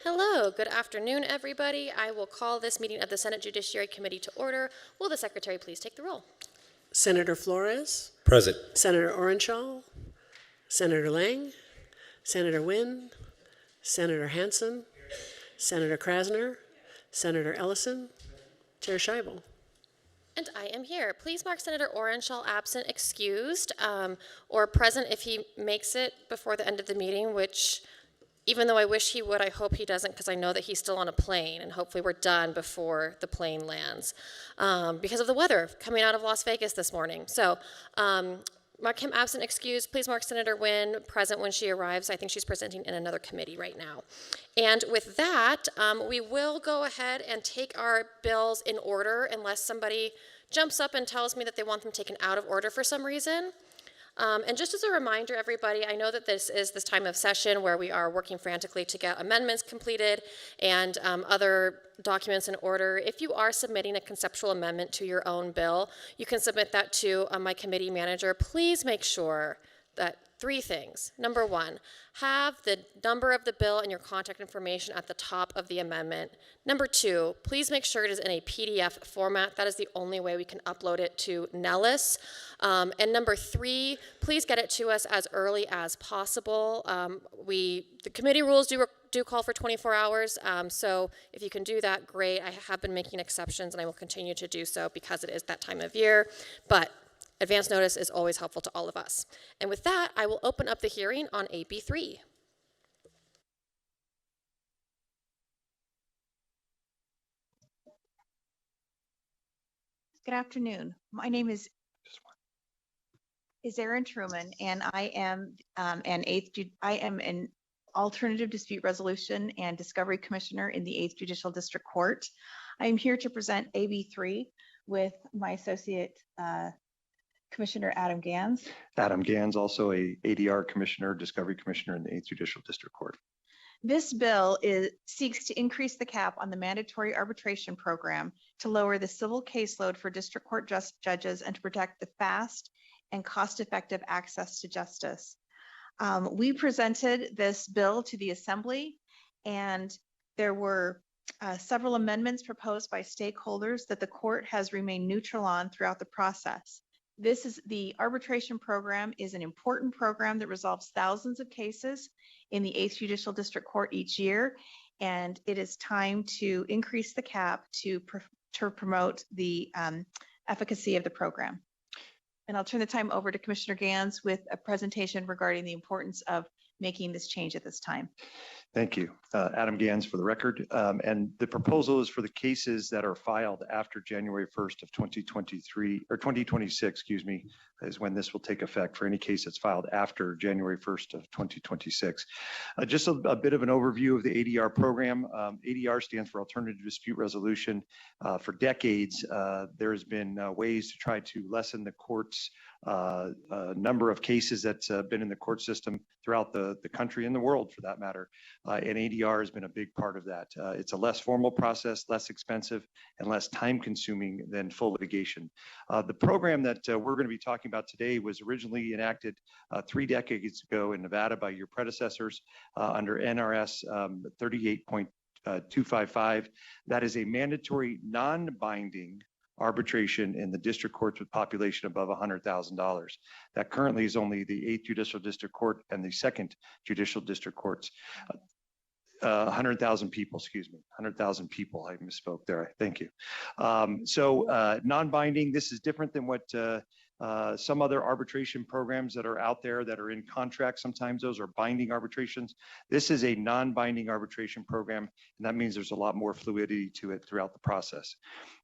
Hello, good afternoon, everybody. I will call this meeting of the Senate Judiciary Committee to order. Will the Secretary please take the roll? Senator Flores, Present. Senator Orenshaw, Senator Lang, Senator Wynn, Senator Hansen, Senator Krasner, Senator Ellison, Chair Scheibel. And I am here. Please mark Senator Orenshaw absent, excused, or present if he makes it before the end of the meeting, which, even though I wish he would, I hope he doesn't, because I know that he's still on a plane, and hopefully we're done before the plane lands because of the weather coming out of Las Vegas this morning. So mark him absent, excused. Please mark Senator Wynn present when she arrives. I think she's presenting in another committee right now. And with that, we will go ahead and take our bills in order unless somebody jumps up and tells me that they want them taken out of order for some reason. And just as a reminder, everybody, I know that this is this time of session where we are working frantically to get amendments completed and other documents in order. If you are submitting a conceptual amendment to your own bill, you can submit that to my committee manager. Please make sure that three things. Number one, have the number of the bill and your contact information at the top of the amendment. Number two, please make sure it is in a PDF format. That is the only way we can upload it to Nellis. And number three, please get it to us as early as possible. The committee rules do call for 24 hours, so if you can do that, great. I have been making exceptions, and I will continue to do so because it is that time of year. But advance notice is always helpful to all of us. And with that, I will open up the hearing on AB 3. Good afternoon. My name is Erin Truman, and I am an alternative dispute resolution and discovery commissioner in the 8th Judicial District Court. I am here to present AB 3 with my associate Commissioner Adam Gans. Adam Gans, also a ADR commissioner, discovery commissioner in the 8th Judicial District Court. This bill seeks to increase the cap on the mandatory arbitration program to lower the civil caseload for district court judges and to protect the fast and cost-effective access to justice. We presented this bill to the Assembly, and there were several amendments proposed by stakeholders that the court has remained neutral on throughout the process. The arbitration program is an important program that resolves thousands of cases in the 8th Judicial District Court each year, and it is time to increase the cap to promote the efficacy of the program. And I'll turn the time over to Commissioner Gans with a presentation regarding the importance of making this change at this time. Thank you. Adam Gans for the record. And the proposal is for the cases that are filed after January 1st of 2023, or 2026, excuse me, is when this will take effect for any case that's filed after January 1st of 2026. Just a bit of an overview of the ADR program. ADR stands for Alternative Dispute Resolution. For decades, there's been ways to try to lessen the court's number of cases that's been in the court system throughout the country and the world, for that matter. And ADR has been a big part of that. It's a less formal process, less expensive, and less time-consuming than full litigation. The program that we're going to be talking about today was originally enacted 3 decades ago in Nevada by your predecessors under NRS 38.255. That is a mandatory non-binding arbitration in the district courts with population above $100,000. That currently is only the 8th Judicial District Court and the 2nd Judicial District Courts. 100,000 people, excuse me, 100,000 people. I misspoke there. Thank you. So non-binding, this is different than what some other arbitration programs that are out there that are in contracts. Sometimes those are binding arbitrations. This is a non-binding arbitration program, and that means there's a lot more fluidity to it throughout the process.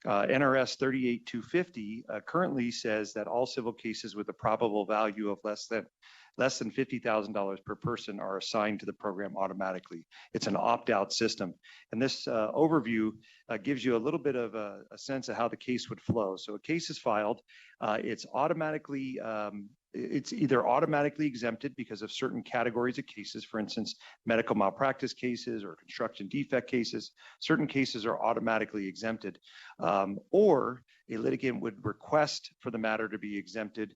NRS 38.250 currently says that all civil cases with a probable value of less than $50,000 per person are assigned to the program automatically. It's an opt-out system. And this overview gives you a little bit of a sense of how the case would flow. So a case is filed, it's either automatically exempted because of certain categories of cases, for instance, medical malpractice cases or construction defect cases. Certain cases are automatically exempted, or a litigant would request for the matter to be exempted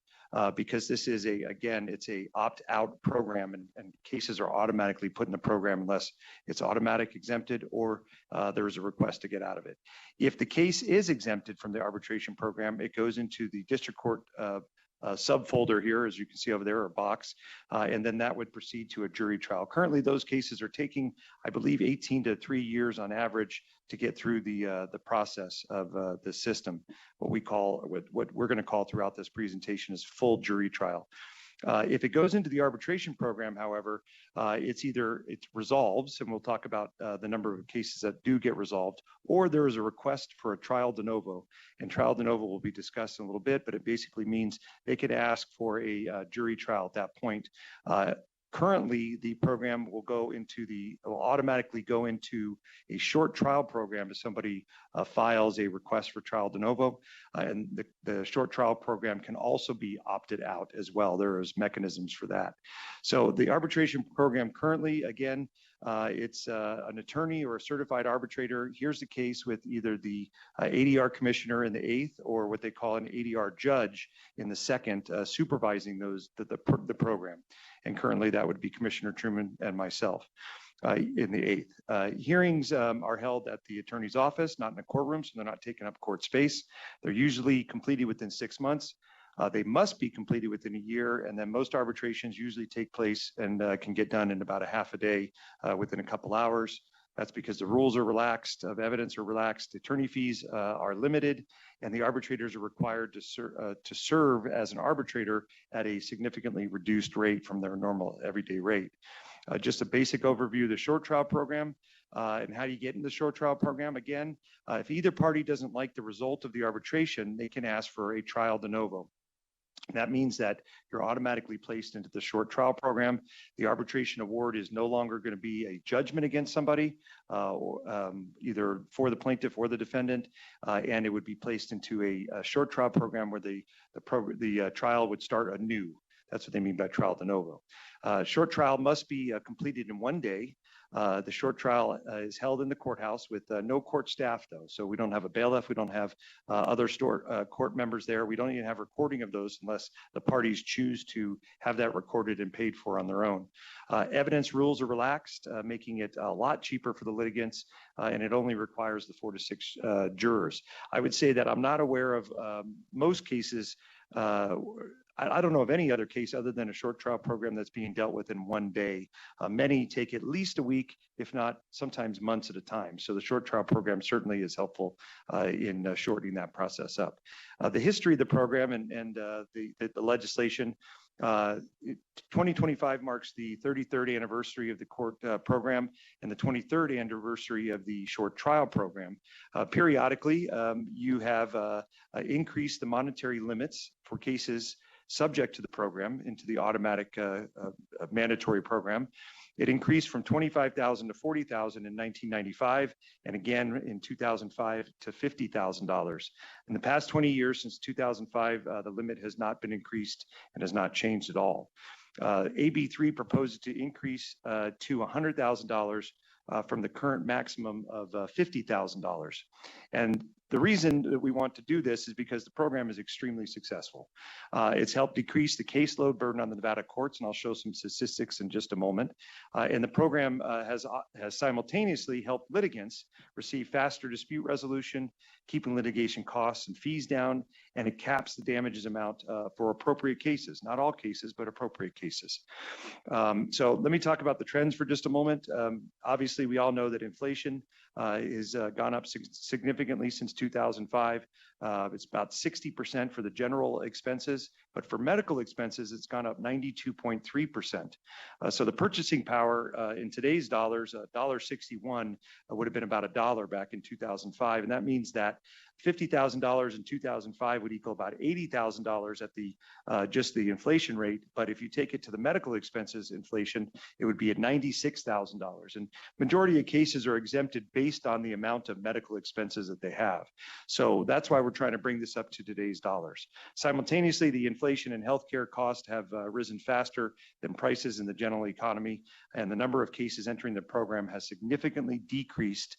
because this is it's a opt-out program, and cases are automatically put in the program unless it's automatic exempted or there is a request to get out of it. If the case is exempted from the arbitration program, it goes into the district court subfolder here, as you can see over there, or box, and then that would proceed to a jury trial. Currently, those cases are taking, I believe, 18 to 3 years on average to get through the process of the system. What we're going to call throughout this presentation is full jury trial. If it goes into the arbitration program, however, it resolves, and we'll talk about the number of cases that do get resolved, or there is a request for a trial de novo. And trial de novo will be discussed in a little bit, but it basically means they could ask for a jury trial at that point. Currently, the program will automatically go into a short trial program if somebody files a request for trial de novo. And the short trial program can also be opted out as well. There is mechanisms for that. So the arbitration program currently, again, it's an attorney or a certified arbitrator hears the case with either the ADR commissioner in the 8th or what they call an ADR judge in the 2nd, supervising the program. And currently that would be Commissioner Truman and myself in the 8th. Hearings are held at the attorney's office, not in a courtroom, so they're not taking up court space. They're usually completed within 6 months. They must be completed within a year, and then most arbitrations usually take place and can get done in about a half a day within a couple hours. That's because the rules are relaxed, of evidence are relaxed, attorney fees are limited, and the arbitrators are required to serve as an arbitrator at a significantly reduced rate from their normal everyday rate. Just a basic overview of the short trial program and how do you get in the short trial program. Again, if either party doesn't like the result of the arbitration, they can ask for a trial de novo. That means that you're automatically placed into the short trial program. The arbitration award is no longer going to be a judgment against somebody, either for the plaintiff or the defendant, and it would be placed into a short trial program where the trial would start anew. That's what they mean by trial de novo. Short trial must be completed in 1 day. The short trial is held in the courthouse with no court staff, though. So we don't have a bailiff. We don't have other court members there. We don't even have recording of those unless the parties choose to have that recorded and paid for on their own. Evidence rules are relaxed, making it a lot cheaper for the litigants, and it only requires the 4 to 6 jurors. I would say that I'm not aware of most cases. I don't know of any other case other than a short trial program that's being dealt with in 1 day. Many take at least a week, if not sometimes months at a time. So the short trial program certainly is helpful in shortening that process up. The history of the program and the legislation. 2025 marks the 33rd anniversary of the court program and the 23rd anniversary of the short trial program. Periodically, you have increased the monetary limits for cases subject to the program into the automatic mandatory program. It increased from $25,000 to $40,000 in 1995, and again in 2005 to $50,000. In the past 20 years, since 2005, the limit has not been increased and has not changed at all. AB3 proposes to increase to $100,000 from the current maximum of $50,000. And the reason that we want to do this is because the program is extremely successful. It's helped decrease the caseload burden on the Nevada courts, and I'll show some statistics in just a moment. And the program has simultaneously helped litigants receive faster dispute resolution, keeping litigation costs and fees down, and it caps the damages amount for appropriate cases, not all cases, but appropriate cases. So let me talk about the trends for just a moment. Obviously, we all know that inflation has gone up significantly since 2005. It's about 60% for the general expenses, but for medical expenses, it's gone up 92.3%. So the purchasing power in today's dollars, $1.61 would have been about $1 back in 2005. And that means that $50,000 in 2005 would equal about $80,000 at the just the inflation rate. But if you take it to the medical expenses inflation, it would be at $96,000. And majority of cases are exempted based on the amount of medical expenses that they have. So that's why we're trying to bring this up to today's dollars. Simultaneously, the inflation and healthcare costs have risen faster than prices in the general economy, and the number of cases entering the program has significantly decreased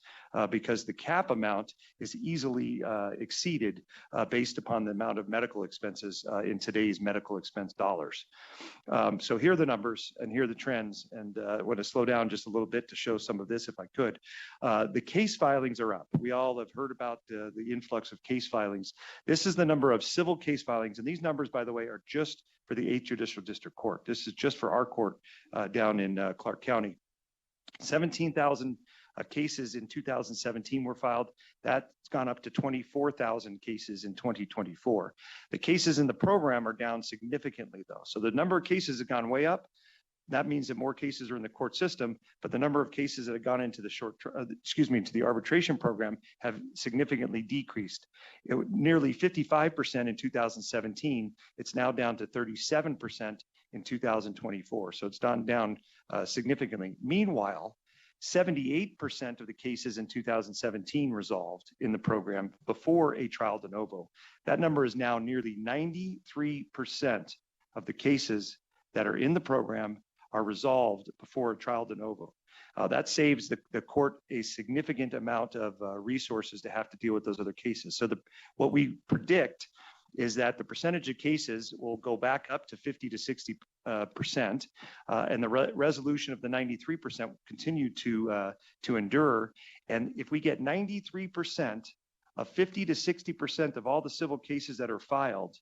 because the cap amount is easily exceeded based upon the amount of medical expenses in today's medical expense dollars. So here are the numbers and here are the trends, and I want to slow down just a little bit to show some of this if I could. The case filings are up. We all have heard about the influx of case filings. This is the number of civil case filings, and these numbers, by the way, are just for the 8th Judicial District Court. This is just for our court down in Clark County. 17,000 cases in 2017 were filed. That's gone up to 24,000 cases in 2024. The cases in the program are down significantly, though. So the number of cases have gone way up. That means that more cases are in the court system, but the number of cases that have gone into the into the arbitration program have significantly decreased. Nearly 55% in 2017. It's now down to 37% in 2024. So it's gone down significantly. Meanwhile, 78% of the cases in 2017 resolved in the program before a trial de novo. That number is now nearly 93% of the cases that are in the program are resolved before a trial de novo. That saves the court a significant amount of resources to have to deal with those other cases. So what we predict is that the percentage of cases will go back up to 50 to 60%, and the resolution of the 93% will continue to endure. And if we get 93% of 50 to 60% of all the civil cases that are filed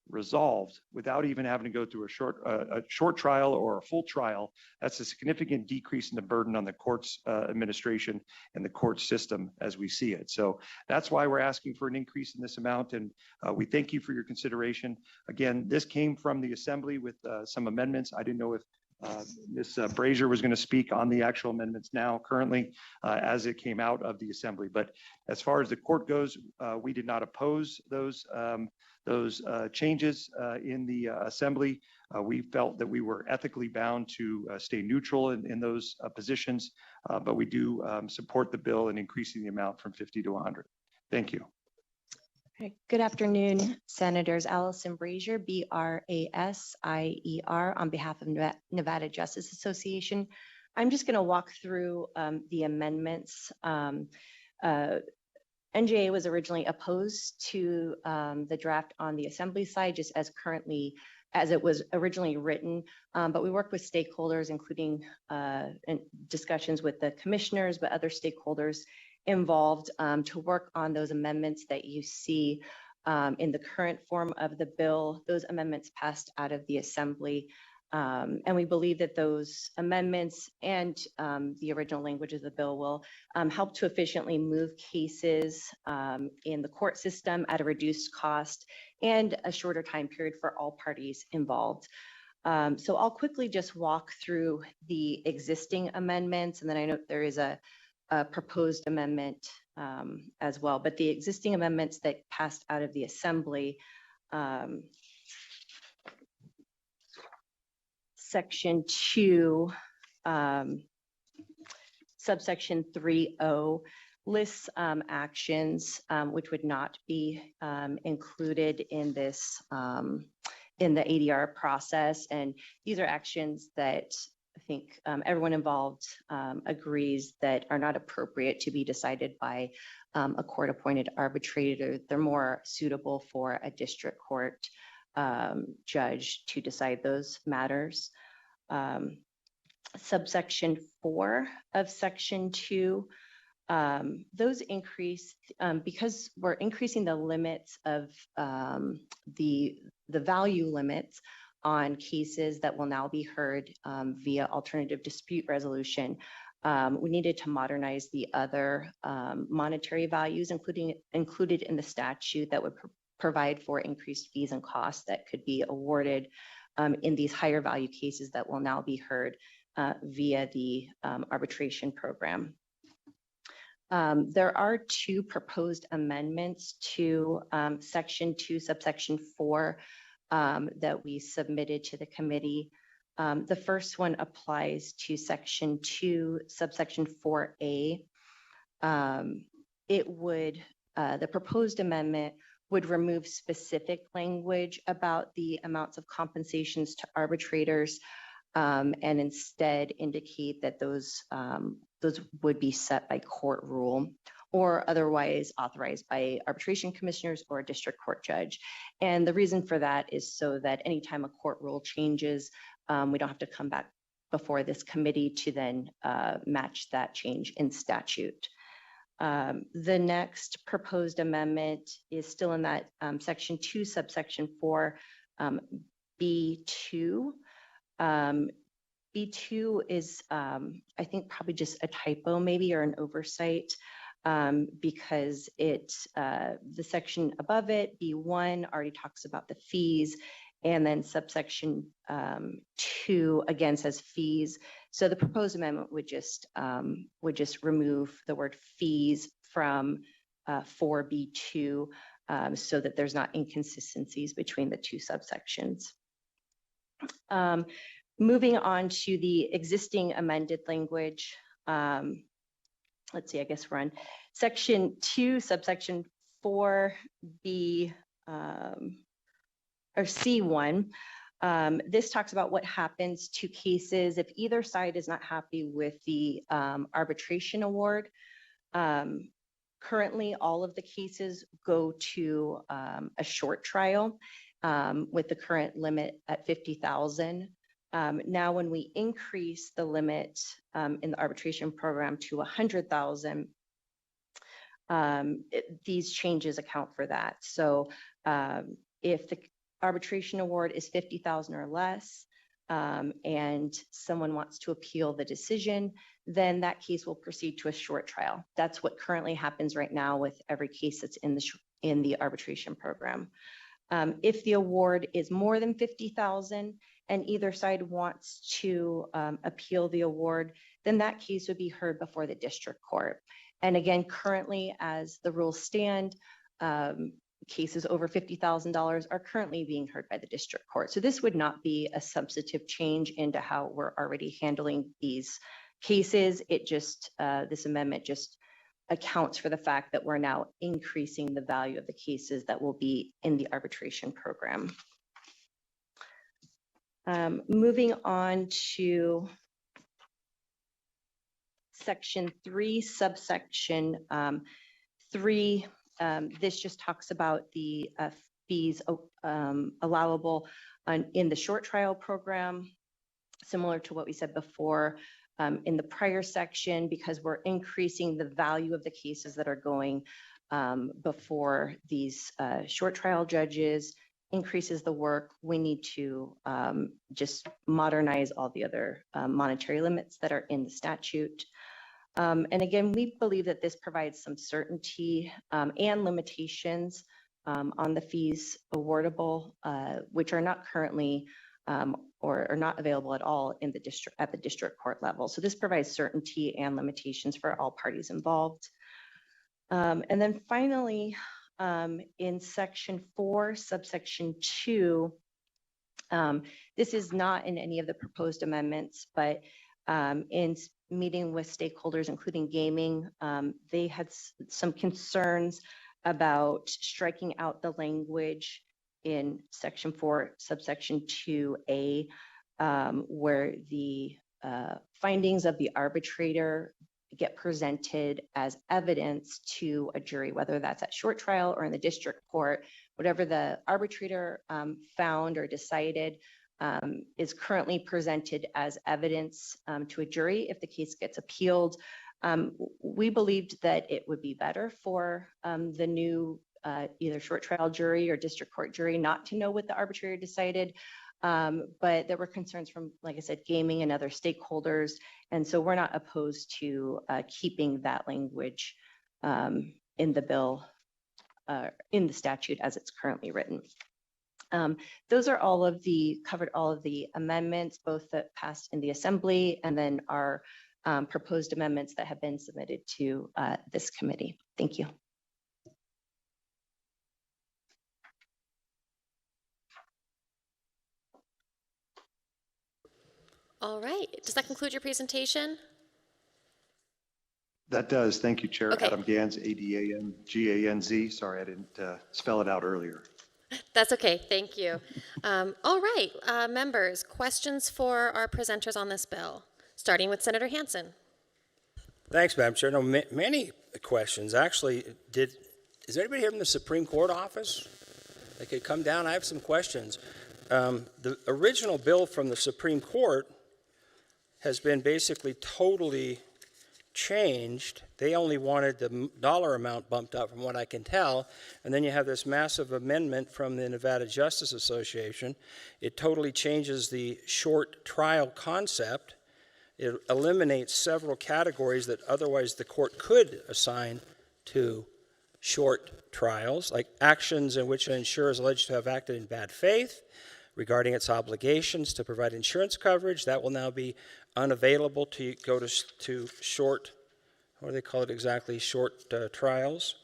resolved without even having to go through a short trial or a full trial, that's a significant decrease in the burden on the courts administration and the court system as we see it. So that's why we're asking for an increase in this amount, and we thank you for your consideration. Again, this came from the Assembly with some amendments. I didn't know if Ms. Brazier was going to speak on the actual amendments now currently as it came out of the Assembly. But as far as the court goes, we did not oppose those changes in the Assembly. We felt that we were ethically bound to stay neutral in those positions, but we do support the bill in increasing the amount from 50 to 100. Thank you. Good afternoon, Senators. Allison Brazier, B-R-A-S-I-E-R, on behalf of Nevada Justice Association. I'm just going to walk through the amendments. NJA was originally opposed to the draft on the Assembly side, just as it was originally written, but we worked with stakeholders, including discussions with the commissioners, but other stakeholders involved to work on those amendments that you see in the current form of the bill. Those amendments passed out of the Assembly, and we believe that those amendments and the original language of the bill will help to efficiently move cases in the court system at a reduced cost and a shorter time period for all parties involved. So I'll quickly just walk through the existing amendments, and then I know there is a proposed amendment as well, but the existing amendments that passed out of the Assembly, Section 2, subsection 3O lists actions which would not be included in this in the ADR process, and these are actions that I think everyone involved agrees that are not appropriate to be decided by a court-appointed arbitrator. They're more suitable for a district court judge to decide those matters. Subsection 4 of Section 2, those increase because we're increasing the limits of the value limits on cases that will now be heard via alternative dispute resolution. We needed to modernize the other monetary values included in the statute that would provide for increased fees and costs that could be awarded in these higher value cases that will now be heard via the arbitration program. There are two proposed amendments to Section 2, subsection 4 that we submitted to the committee. The first one applies to Section 2, subsection 4A. The proposed amendment would remove specific language about the amounts of compensations to arbitrators, and instead indicate that those would be set by court rule or otherwise authorized by arbitration commissioners or a district court judge. And the reason for that is so that anytime a court rule changes, we don't have to come back before this committee to then match that change in statute. The next proposed amendment is still in that section 2, subsection 4, B2. B2 is, I think, probably just a typo maybe or an oversight, because the section above it, B1, already talks about the fees, and then subsection 2 again says fees. So the proposed amendment would just remove the word fees from 4B2, so that there's not inconsistencies between the two subsections. Moving on to the existing amended language. Let's see, I guess we're on section 2, subsection 4B, or C1. This talks about what happens to cases if either side is not happy with the arbitration award. Currently, all of the cases go to a short trial with the current limit at $50,000. Now, when we increase the limit in the arbitration program to $100,000, these changes account for that. So if the arbitration award is $50,000 or less, and someone wants to appeal the decision, then that case will proceed to a short trial. That's what currently happens right now with every case that's in the arbitration program. If the award is more than $50,000 and either side wants to appeal the award, then that case would be heard before the district court. And again, currently, as the rules stand, cases over $50,000 are currently being heard by the district court. So this would not be a substantive change into how we're already handling these cases. It just, this amendment just accounts for the fact that we're now increasing the value of the cases that will be in the arbitration program. Moving on to section 3, subsection 3. This just talks about the fees allowable in the short trial program, similar to what we said before in the prior section, because we're increasing the value of the cases that are going before these short trial judges, increases the work. We need to just modernize all the other monetary limits that are in the statute. And again, we believe that this provides some certainty and limitations on the fees awardable, which are not currently or are not available at all in the district at the district court level. So this provides certainty and limitations for all parties involved. And then finally, in section 4, subsection 2, this is not in any of the proposed amendments, but in meeting with stakeholders, including gaming, they had some concerns about striking out the language in section 4, subsection 2A, where the findings of the arbitrator get presented as evidence to a jury, whether that's at short trial or in the district court. Whatever the arbitrator found or decided is currently presented as evidence to a jury if the case gets appealed. We believed that it would be better for the new either short trial jury or district court jury not to know what the arbitrator decided. But there were concerns from, like I said, gaming and other stakeholders. And so we're not opposed to keeping that language in the bill, in the statute as it's currently written. Those are covered all of the amendments, both that passed in the assembly and then our proposed amendments that have been submitted to this committee. Thank you. All right, does that conclude your presentation? That does. Thank you, Chair. Okay. Adam Gans, A-D-A-M-G-A-N-Z. Sorry, I didn't spell it out earlier. That's okay, thank you. All right, members, questions for our presenters on this bill, starting with Senator Hansen. Thanks, Madam Chair. No, many questions. Actually, is anybody here from the Supreme Court office? They could come down. I have some questions. The original bill from the Supreme Court has been basically totally changed. They only wanted the dollar amount bumped up from what I can tell. And then you have this massive amendment from the Nevada Justice Association. It totally changes the short trial concept. It eliminates several categories that otherwise the court could assign to short trials, like actions in which an insurer is alleged to have acted in bad faith regarding its obligations to provide insurance coverage. That will now be unavailable to go to short, what do they call it exactly, short trials.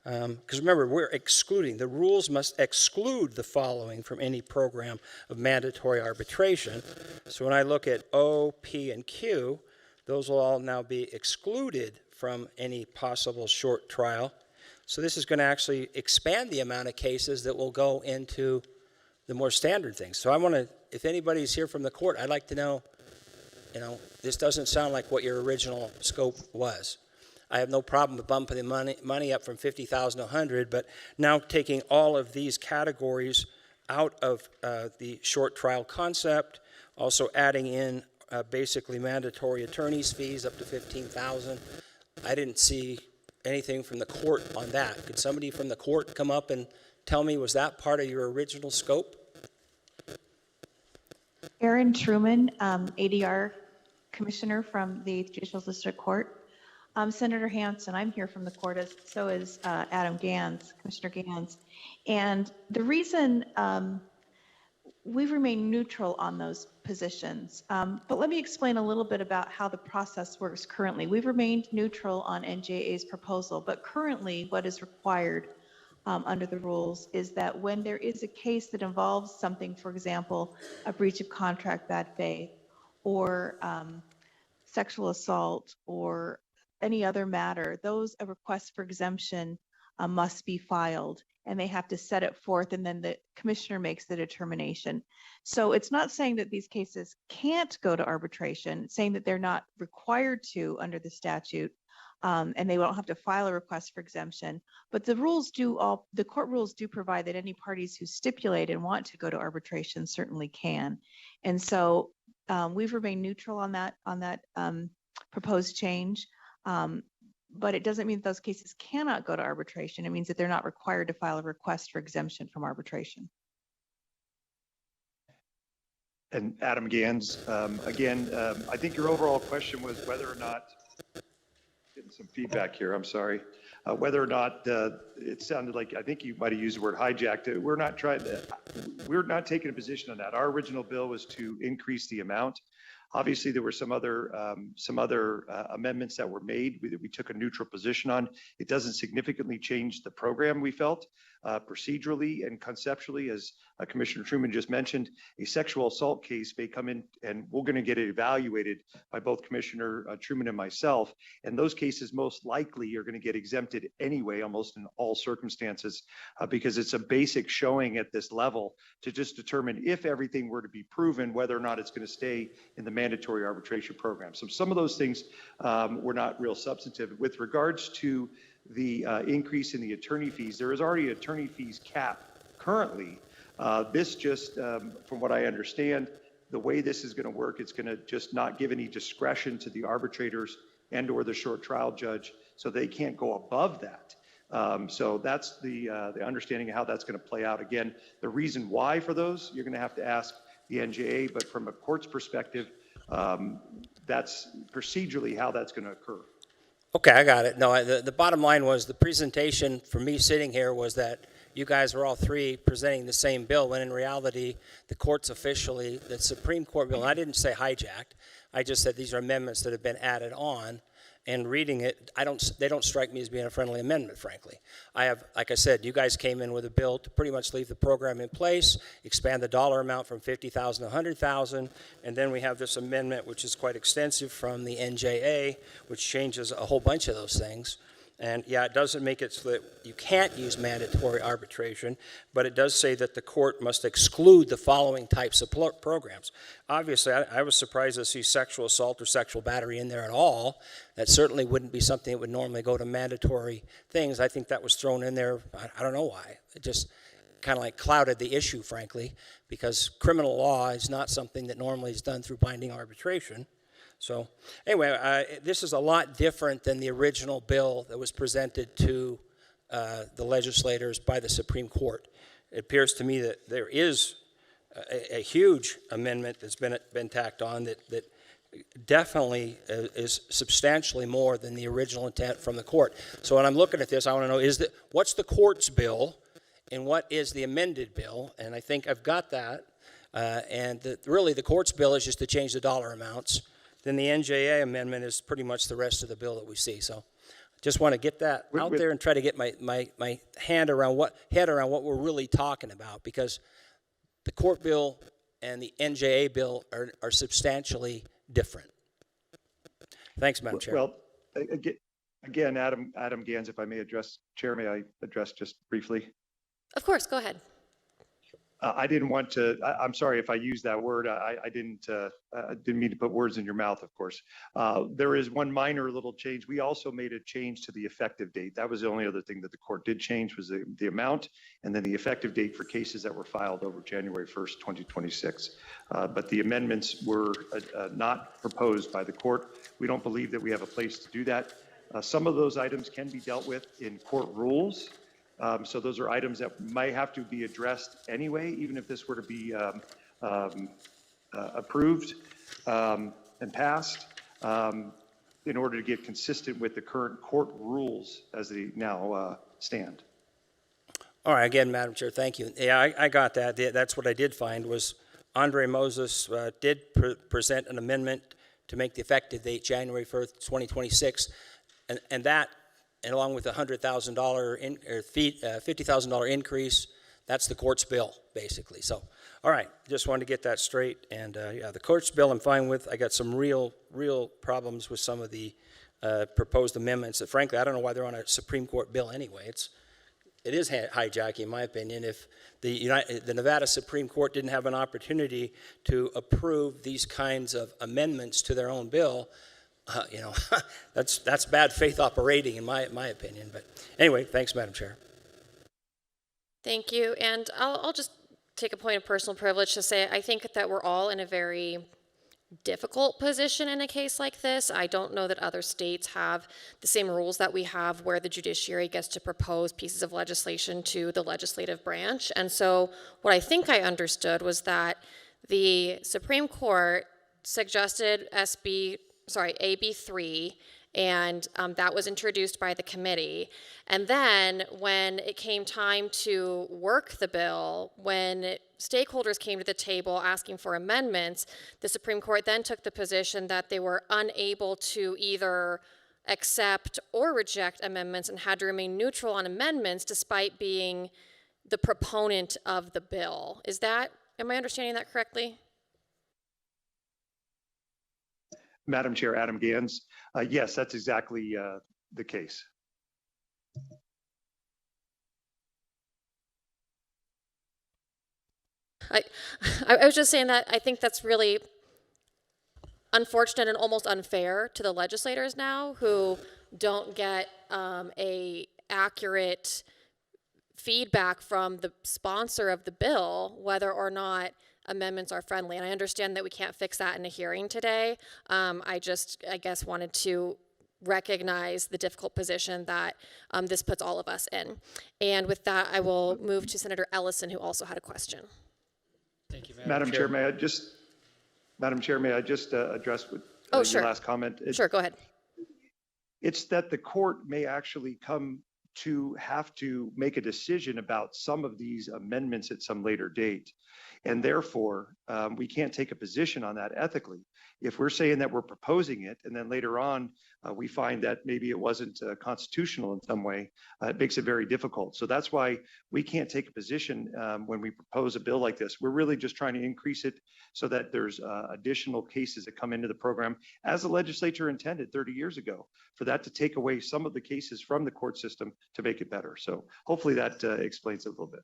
Because remember, we're excluding, the rules must exclude the following from any program of mandatory arbitration. So when I look at O, P, and Q, those will all now be excluded from any possible short trial. So this is going to actually expand the amount of cases that will go into the more standard things. So I want to, if anybody's here from the court, I'd like to know, this doesn't sound like what your original scope was. I have no problem with bumping the money up from 50,000 to 100, but now taking all of these categories out of the short trial concept, also adding in basically mandatory attorney's fees up to 15,000. I didn't see anything from the court on that. Could somebody from the court come up and tell me, was that part of your original scope? Aaron Truman, ADR Commissioner from the Judicial District Court. Senator Hansen, I'm here from the court, so is Adam Gans, Commissioner Gans. And the reason we've remained neutral on those positions, but let me explain a little bit about how the process works currently. We've remained neutral on NJA's proposal, but currently what is required under the rules is that when there is a case that involves something, for example, a breach of contract, bad faith, or sexual assault, or any other matter, those requests for exemption must be filed, and they have to set it forth, and then the commissioner makes the determination. So it's not saying that these cases can't go to arbitration, it's saying that they're not required to under the statute, and they won't have to file a request for exemption. But the court rules do provide that any parties who stipulate and want to go to arbitration certainly can. And so we've remained neutral on that proposed change. But it doesn't mean that those cases cannot go to arbitration. It means that they're not required to file a request for exemption from arbitration. And Adam Gans, again, I think your overall question was whether or not, getting some feedback here, I'm sorry, whether or not it sounded like, I think you might have used the word hijacked. We're not taking a position on that. Our original bill was to increase the amount. Obviously, there were some other amendments that were made that we took a neutral position on. It doesn't significantly change the program, we felt. Procedurally and conceptually, as Commissioner Truman just mentioned, a sexual assault case may come in and we're going to get it evaluated by both Commissioner Truman and myself. And those cases most likely are going to get exempted anyway, almost in all circumstances, because it's a basic showing at this level to just determine if everything were to be proven, whether or not it's going to stay in the mandatory arbitration program. So some of those things were not real substantive. With regards to the increase in the attorney fees, there is already an attorney fees cap currently. This just, from what I understand, the way this is going to work, it's going to just not give any discretion to the arbitrators and or the short trial judge, so they can't go above that. So that's the understanding of how that's going to play out. Again, the reason why for those, you're going to have to ask the NJA, but from a court's perspective, that's procedurally how that's going to occur. Okay, I got it. No, the bottom line was the presentation for me sitting here was that you guys were all three presenting the same bill, when in reality, the court's officially, the Supreme Court bill, and I didn't say hijacked, I just said these are amendments that have been added on, and reading it, they don't strike me as being a friendly amendment, frankly. Like I said, you guys came in with a bill to pretty much leave the program in place, expand the dollar amount from 50,000 to 100,000, and then we have this amendment, which is quite extensive from the NJA, which changes a whole bunch of those things. And yeah, it doesn't make it so that you can't use mandatory arbitration, but it does say that the court must exclude the following types of programs. Obviously, I was surprised to see sexual assault or sexual battery in there at all. That certainly wouldn't be something that would normally go to mandatory things. I think that was thrown in there, I don't know why. It just kind of like clouded the issue, frankly, because criminal law is not something that normally is done through binding arbitration. So anyway, this is a lot different than the original bill that was presented to the legislators by the Supreme Court. It appears to me that there is a huge amendment that's been tacked on that definitely is substantially more than the original intent from the court. So when I'm looking at this, I want to know what's the court's bill and what is the amended bill? And I think I've got that. Really, the court's bill is just to change the dollar amounts. Then the NJA amendment is pretty much the rest of the bill that we see. So just want to get that out there and try to get my head around what we're really talking about, because the court bill and the NJA bill are substantially different. Thanks, Madam Chair. Well, again, Adam Gans, if I may address, Chair, may I address just briefly? Of course, go ahead. I didn't want to, I'm sorry if I used that word. I didn't mean to put words in your mouth, of course. There is one minor little change. We also made a change to the effective date. That was the only other thing that the court did change, was the amount, and then the effective date for cases that were filed over January 1st, 2026. But the amendments were not proposed by the court. We don't believe that we have a place to do that. Some of those items can be dealt with in court rules. So those are items that might have to be addressed anyway, even if this were to be approved and passed, in order to get consistent with the current court rules as they now stand. All right, again, Madam Chair, thank you. Yeah, I got that. That's what I did find was Andre Moses did present an amendment to make the effective date January 1st, 2026, and that, and along with the $100,000 or $50,000 increase, that's the court's bill, basically. So, all right, just wanted to get that straight. And yeah, the court's bill I'm fine with. I got some real problems with some of the proposed amendments that, frankly, I don't know why they're on a Supreme Court bill anyway. It is hijacking, in my opinion. If the Nevada Supreme Court didn't have an opportunity to approve these kinds of amendments to their own bill, that's bad faith operating, in my opinion. But anyway, thanks, Madam Chair. Thank you. And I'll just take a point of personal privilege to say I think that we're all in a very difficult position in a case like this. I don't know that other states have the same rules that we have, where the judiciary gets to propose pieces of legislation to the legislative branch. And so what I think I understood was that the Supreme Court suggested AB3, and that was introduced by the committee. And then when it came time to work the bill, when stakeholders came to the table asking for amendments, the Supreme Court then took the position that they were unable to either accept or reject amendments and had to remain neutral on amendments despite being the proponent of the bill. Am I understanding that correctly? Madam Chair, Adam Gans. Yes, that's exactly the case. I was just saying that I think that's really unfortunate and almost unfair to the legislators now, who don't get a accurate feedback from the sponsor of the bill whether or not amendments are friendly. And I understand that we can't fix that in a hearing today. I guess wanted to recognize the difficult position that this puts all of us in. And with that, I will move to Senator Ellison, who also had a question. Thank you, Madam Chair, may I just address Sure. your last comment? Sure, go ahead. It's that the court may actually come to have to make a decision about some of these amendments at some later date. And therefore, we can't take a position on that ethically. If we're saying that we're proposing it, and then later on, we find that maybe it wasn't constitutional in some way, it makes it very difficult. So that's why we can't take a position when we propose a bill like this. We're really just trying to increase it so that there's additional cases that come into the program, as the legislature intended 30 years ago, for that to take away some of the cases from the court system to make it better. So hopefully that explains it a little bit.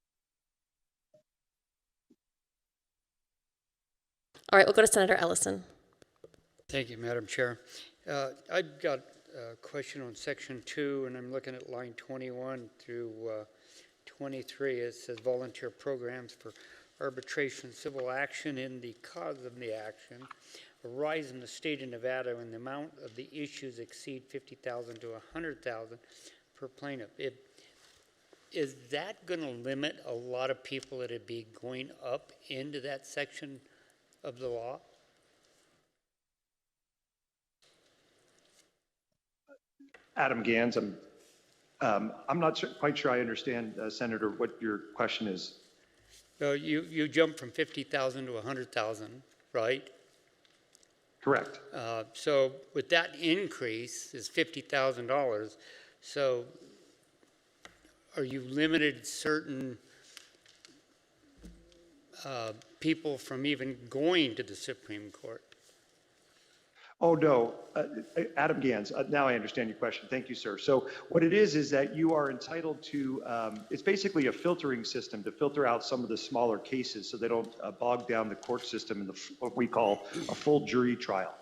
All right, we'll go to Senator Ellison. Thank you, Madam Chair. I've got a question on section 2, and I'm looking at line 21 through 23. It says volunteer programs for arbitration, civil action in the cause of the action arise in the state of Nevada when the amount of the issues exceed $50,000 to $100,000 per plaintiff. Is that going to limit a lot of people that would be going up into that section of the law? Adam Gans, I'm not quite sure I understand, Senator, what your question is. You jumped from 50,000 to 100,000, right? Correct. So with that increase is $50,000. So are you limited certain people from even going to the Supreme Court? Oh, no, Adam Gans, now I understand your question. Thank you, sir. So what it is that you are entitled to, it's basically a filtering system to filter out some of the smaller cases so they don't bog down the court system in what we call a full jury trial.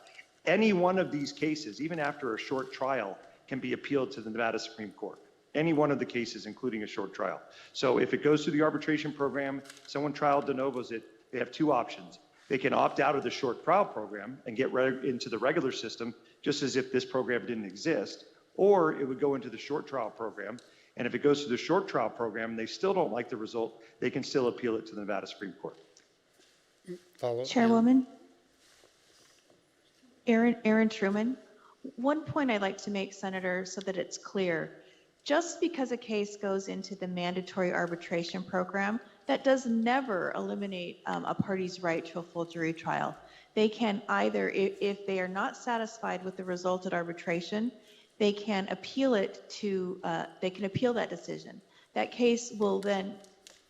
Any one of these cases, even after a short trial, can be appealed to the Nevada Supreme Court. Any one of the cases, including a short trial. So if it goes through the arbitration program, someone trial de novos it, they have two options. They can opt out of the short trial program and get into the regular system, just as if this program didn't exist, or it would go into the short trial program. And if it goes to the short trial program and they still don't like the result, they can still appeal it to the Nevada Supreme Court. Follow up, Chairwoman, Aaron Truman, one point I'd like to make, Senator, so that it's clear. Just because a case goes into the mandatory arbitration program, that does never eliminate a party's right to a full jury trial. They can either, if they are not satisfied with the result at arbitration, they can appeal it to, they can appeal that decision. That case will then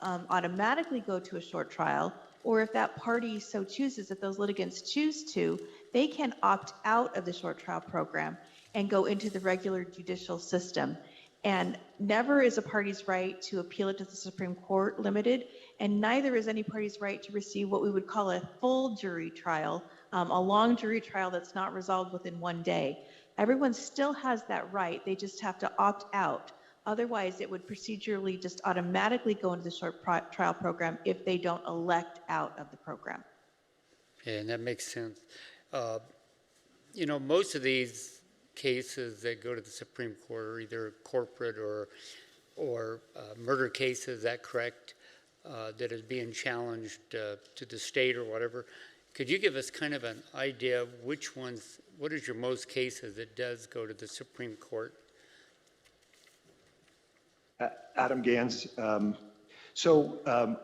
automatically go to a short trial, or if that party so chooses, if those litigants choose to, they can opt out of the short trial program and go into the regular judicial system. And never is a party's right to appeal it to the Supreme Court limited, and neither is any party's right to receive what we would call a full jury trial, a long jury trial that's not resolved within one day. Everyone still has that right, they just have to opt out. Otherwise, it would procedurally just automatically go into the short trial program if they don't elect out of the program. Yeah, and that makes sense. You know, most of these cases that go to the Supreme Court are either corporate or murder cases, is that correct, that is being challenged to the state or whatever. Could you give us kind of an idea of which ones, what is your most cases that does go to the Supreme Court? Adam Gans, I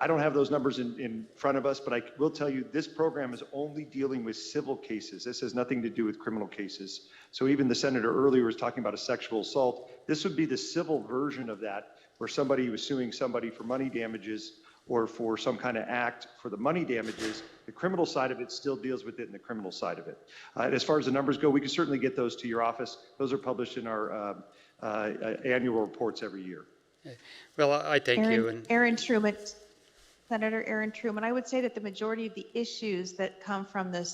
don't have those numbers in front of us, but I will tell you this program is only dealing with civil cases. This has nothing to do with criminal cases. So even the senator earlier was talking about a sexual assault. This would be the civil version of that, where somebody was suing somebody for money damages or for some kind of act for the money damages. The criminal side of it still deals with it in the criminal side of it. And as far as the numbers go, we can certainly get those to your office. Those are published in our annual reports every year. Well, I thank you. And Aaron Truman, Senator Aaron Truman, I would say that the majority of the issues that come from the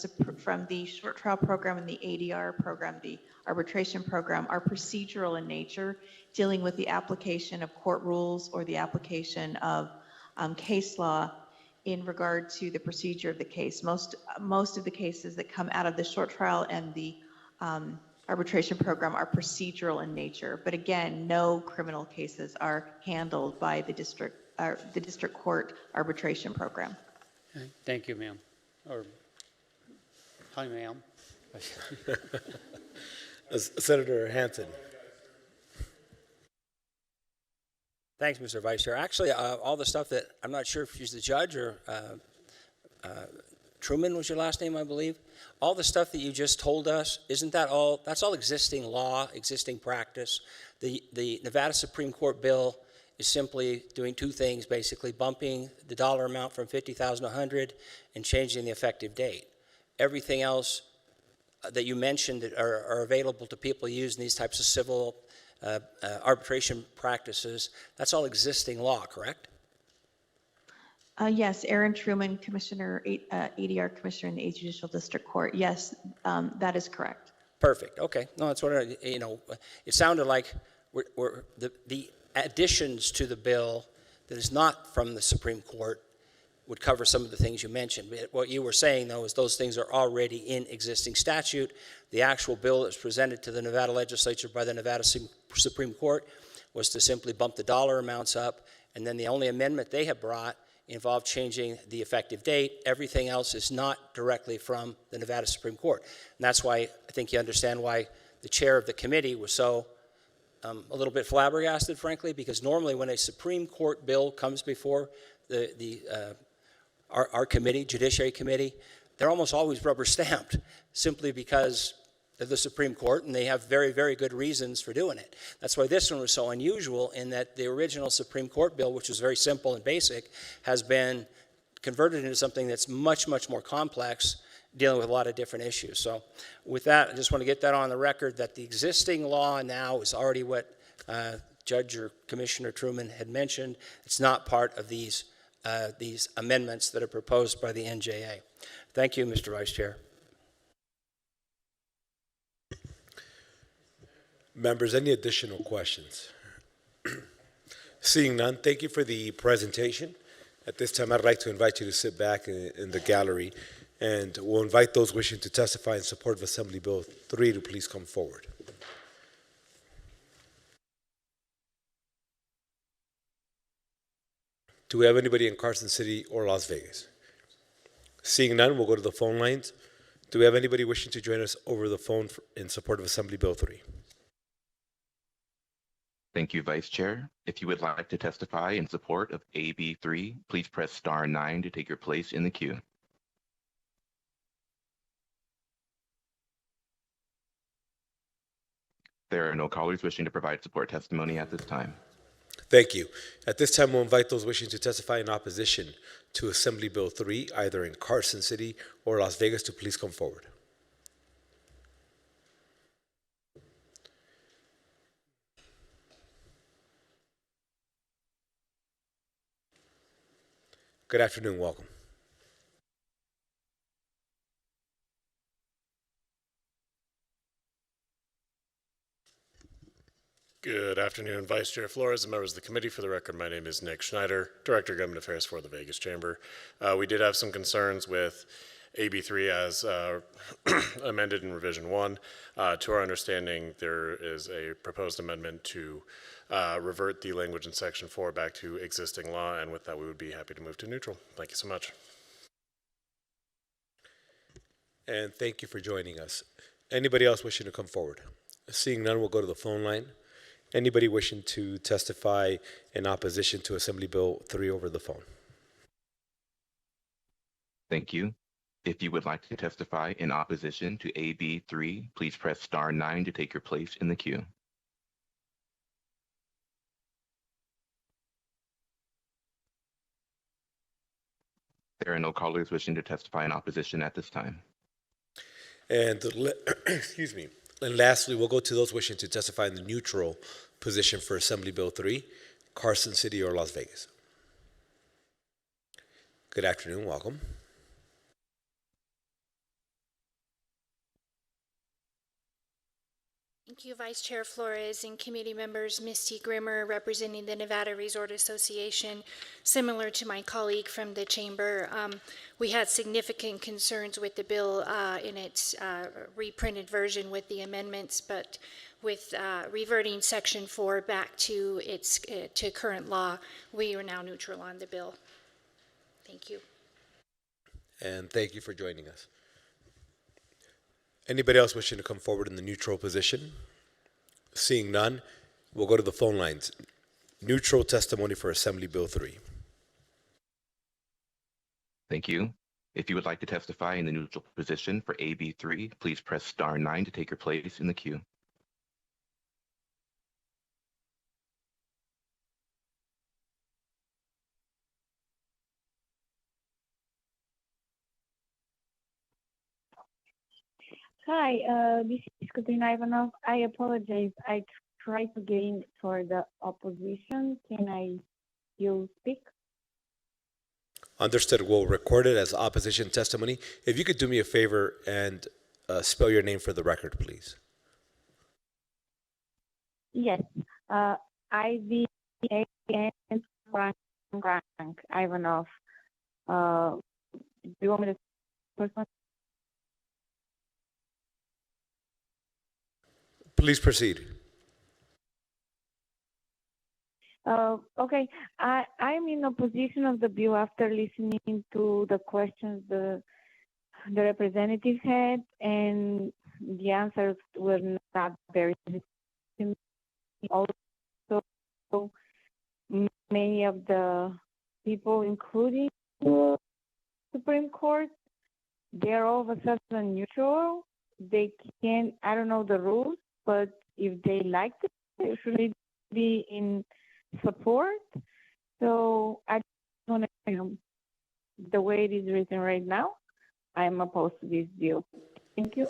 short trial program and the ADR program, the arbitration program, are procedural in nature, dealing with the application of court rules or the application of case law in regard to the procedure of the case. Most of the cases that come out of the short trial and the arbitration program are procedural in nature, but again, no criminal cases are handled by the district court arbitration program. thank you, ma'am. Or hi, ma'am. Senator Hansen. Thanks, Mr. Vice Chair. Actually, all the stuff that, I'm not sure if she's the judge or Truman was your last name, I believe. All the stuff that you just told us, isn't that all, that's all existing law, existing practice. The Nevada Supreme Court bill is simply doing two things, basically bumping the dollar amount from 50,000 to 100 and changing the effective date. Everything else that you mentioned that are available to people using these types of civil arbitration practices, that's all existing law, correct? Yes, Aaron Truman, Commissioner, ADR Commissioner in the 8th Judicial District Court. Yes, that is correct. Perfect. Okay. No, that's what it sounded like. The additions to the bill that is not from the Supreme Court would cover some of the things you mentioned. What you were saying, though, is those things are already in existing statute. The actual bill that was presented to the Nevada Legislature by the Nevada Supreme Court was to simply bump the dollar amounts up, and then the only amendment they have brought involved changing the effective date. Everything else is not directly from the Nevada Supreme Court. And that's why I think you understand why the chair of the committee was so a little bit flabbergasted, frankly, because normally when a Supreme Court bill comes before our committee, Judiciary Committee, they're almost always rubber stamped simply because of the Supreme Court, and they have very, very good reasons for doing it. That's why this one was so unusual, in that the original Supreme Court bill, which was very simple and basic, has been converted into something that's much, much more complex, dealing with a lot of different issues. So with that, I just want to get that on the record, that the existing law now is already what Judge or Commissioner Truman had mentioned. It's not part of these amendments that are proposed by the NJA. Thank you, Mr. Vice Chair. Members, any additional questions? Seeing none, thank you for the presentation. At this time, I'd like to invite you to sit back in the gallery, and we'll invite those wishing to testify in support of Assembly Bill 3 to please come forward. Do we have anybody in Carson City or Las Vegas? Seeing none, we'll go to the phone lines. Do we have anybody wishing to join us over the phone in support of Assembly Bill 3? Thank you, Vice Chair. If you would like to testify in support of AB 3, please press star 9 to take your place in the queue. There are no callers wishing to provide support testimony at this time. Thank you. At this time, we'll invite those wishing to testify in opposition to Assembly Bill 3, either in Carson City or Las Vegas, to please come forward. Good afternoon, welcome. Good afternoon, Vice Chair Flores and members of the committee. For the record, my name is Nick Schneider, Director of Government Affairs for the Vegas Chamber. We did have some concerns with AB 3 as amended in Revision 1. To our understanding, there is a proposed amendment to revert the language in Section 4 back to existing law, and with that, we would be happy to move to neutral. Thank you so much. And thank you for joining us. Anybody else wishing to come forward? Seeing none, we'll go to the phone line. Anybody wishing to testify in opposition to Assembly Bill 3 over the phone? Thank you. If you would like to testify in opposition to AB 3, please press star 9 to take your place in the queue. There are no callers wishing to testify in opposition at this time. And excuse me. And lastly, we'll go to those wishing to testify in the neutral position for Assembly Bill 3, Carson City or Las Vegas. Good afternoon, welcome. Thank you, Vice Chair Flores and committee members. Misty Grimmer, representing the Nevada Resort Association. Similar to my colleague from the chamber, we had significant concerns with the bill in its reprinted version with the amendments, but with reverting Section 4 back to its to current law, we are now neutral on the bill. Thank you. And thank you for joining us. Anybody else wishing to come forward in the neutral position? Seeing none, we'll go to the phone lines. neutral testimony for Assembly Bill 3. Thank you. If you would like to testify in the neutral position for AB 3, please press star 9 to take your place in the queue. Hi, this is Katrina Ivanov. I apologize. I tried to get in for the opposition. Can I still speak? Understood. We'll record it as opposition testimony. If you could do me a favor and spell your name for the record, please. Yes. IVAN Frank Ivanov. Do you want me to first one? Please proceed. Okay, I'm in opposition of the bill after listening to the questions the representatives had, and the answers were not very to me. Also, many of the people, including the Supreme Court, they're all of a sudden neutral. They can, I don't know the rules, but if they like it, they should be in support. So I want to, the way it is written right now, I'm opposed to this bill. Thank you.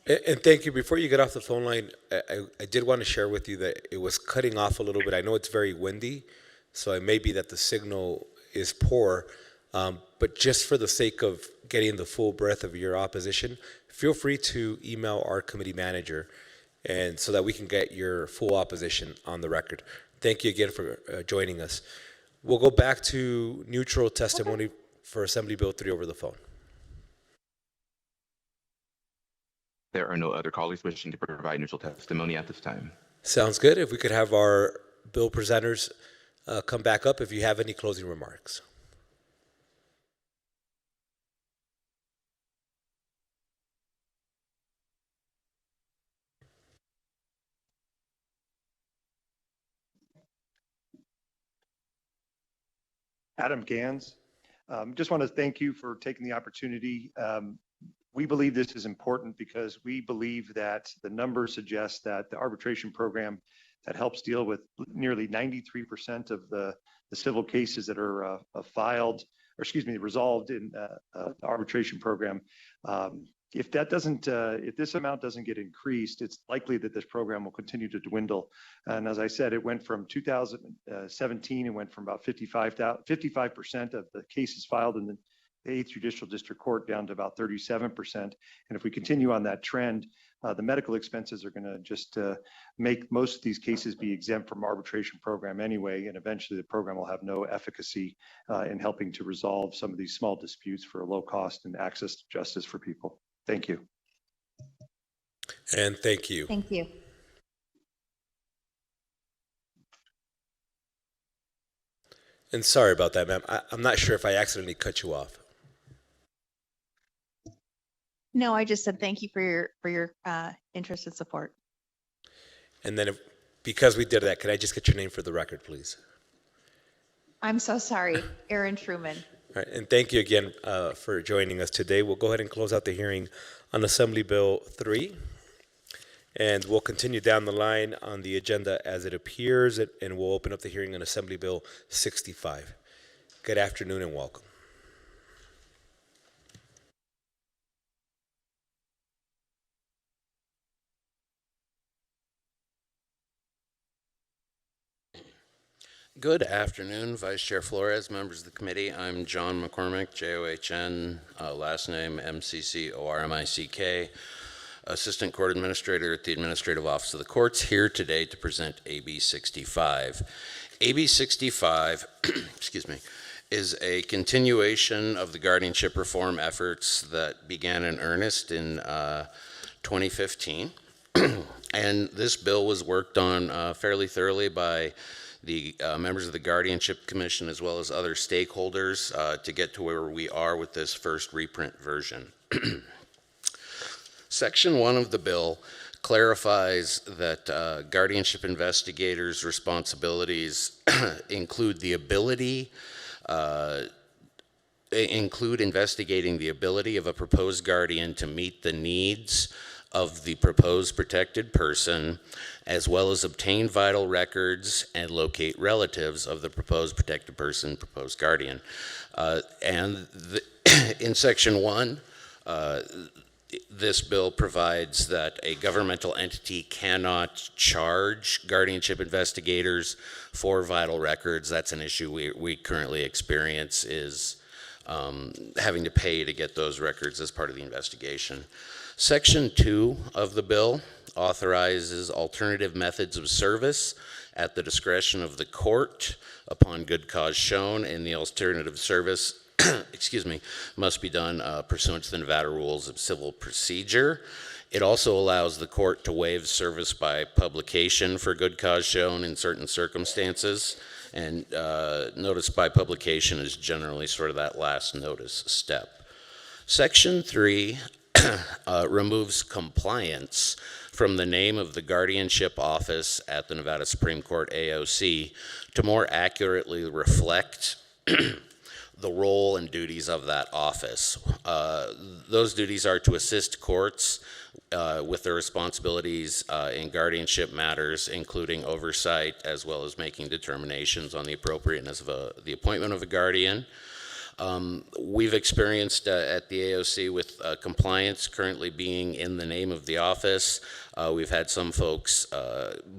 And thank you. Before you get off the phone line, I did want to share with you that it was cutting off a little bit. I know it's very windy, so it may be that the signal is poor. But just for the sake of getting the full breadth of your opposition, feel free to email our committee manager, and so that we can get your full opposition on the record. Thank you again for joining us. We'll go back to neutral testimony for Assembly Bill 3 over the phone. There are no other callers wishing to provide neutral testimony at this time. Sounds good. If we could have our bill presenters come back up if you have any closing remarks. Adam Gans, just want to thank you for taking the opportunity. We believe this is important because we believe that the numbers suggest that the arbitration program that helps deal with nearly 93% of the civil cases that are resolved in the arbitration program. If this amount doesn't get increased, it's likely that this program will continue to dwindle. And as I said, it went from 2017, it went from about 55% of the cases filed in the 8th Judicial District Court down to about 37%. And if we continue on that trend, the medical expenses are going to just make most of these cases be exempt from arbitration program anyway, and eventually the program will have no efficacy in helping to resolve some of these small disputes for low cost and access to justice for people. Thank you. And thank you. Thank you. And sorry about that, ma'am. I'm not sure if I accidentally cut you off. No, I just said thank you for your interest and support. And then because we did that, can I just get your name for the record, please? I'm so sorry, Erin Truman. All right, and thank you again for joining us today. We'll go ahead and close out the hearing on Assembly Bill 3. And we'll continue down the line on the agenda as it appears, and we'll open up the hearing on Assembly Bill 65. Good afternoon and welcome. Good afternoon, Vice Chair Flores, members of the committee. I'm John McCormick, John, last name MCCORMICK, Assistant Court Administrator at the Administrative Office of the Courts, here today to present AB 65. AB 65, excuse me, is a continuation of the guardianship reform efforts that began in earnest in 2015. And this bill was worked on fairly thoroughly by the members of the Guardianship Commission as well as other stakeholders to get to where we are with this first reprint version. Section 1 of the bill clarifies that guardianship investigators' responsibilities include investigating the ability of a proposed guardian to meet the needs of the proposed protected person, as well as obtain vital records and locate relatives of the proposed protected person, proposed guardian. In Section 1, this bill provides that a governmental entity cannot charge guardianship investigators for vital records. That's an issue we currently experience, is having to pay to get those records as part of the investigation. Section 2 of the bill authorizes alternative methods of service at the discretion of the court upon good cause shown, and the alternative service must be done pursuant to the Nevada Rules of Civil Procedure. It also allows the court to waive service by publication for good cause shown in certain circumstances, and notice by publication is generally sort of that last notice step. Section 3 removes compliance from the name of the guardianship office at the Nevada Supreme Court AOC to more accurately reflect the role and duties of that office. Those duties are to assist courts with their responsibilities in guardianship matters, including oversight, as well as making determinations on the appropriateness of the appointment of a guardian. We've experienced at the AOC with compliance currently being in the name of the office. We've had some folks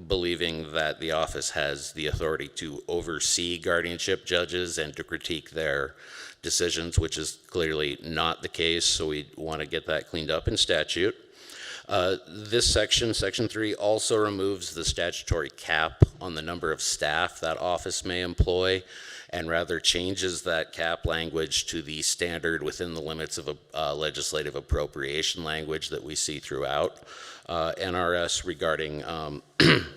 believing that the office has the authority to oversee guardianship judges and to critique their decisions, which is clearly not the case, so we want to get that cleaned up in statute. This section, Section 3, also removes the statutory cap on the number of staff that office may employ, and rather changes that cap language to the standard within the limits of a legislative appropriation language that we see throughout NRS regarding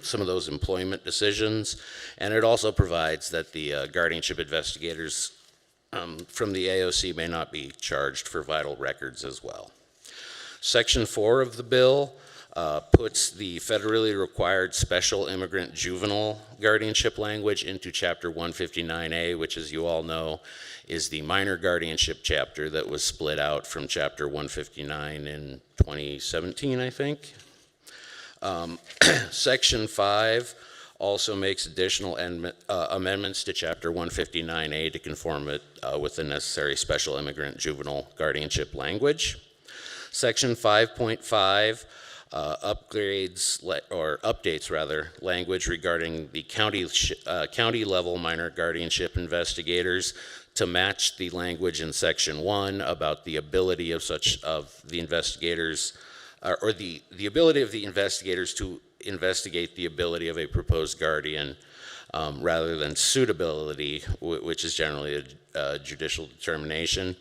some of those employment decisions. And it also provides that the guardianship investigators from the AOC may not be charged for vital records as well. Section 4 of the bill puts the federally required special immigrant juvenile guardianship language into Chapter 159A, which, as you all know, is the minor guardianship chapter that was split out from Chapter 159 in 2017, I think. Section 5 also makes additional amendments to Chapter 159A to conform it with the necessary special immigrant juvenile guardianship language. Section 5.5 updates language regarding the county level minor guardianship investigators to match the language in Section 1 about the ability of the investigators, or the ability of the investigators to investigate the ability of a proposed guardian rather than suitability, which is generally a judicial determination.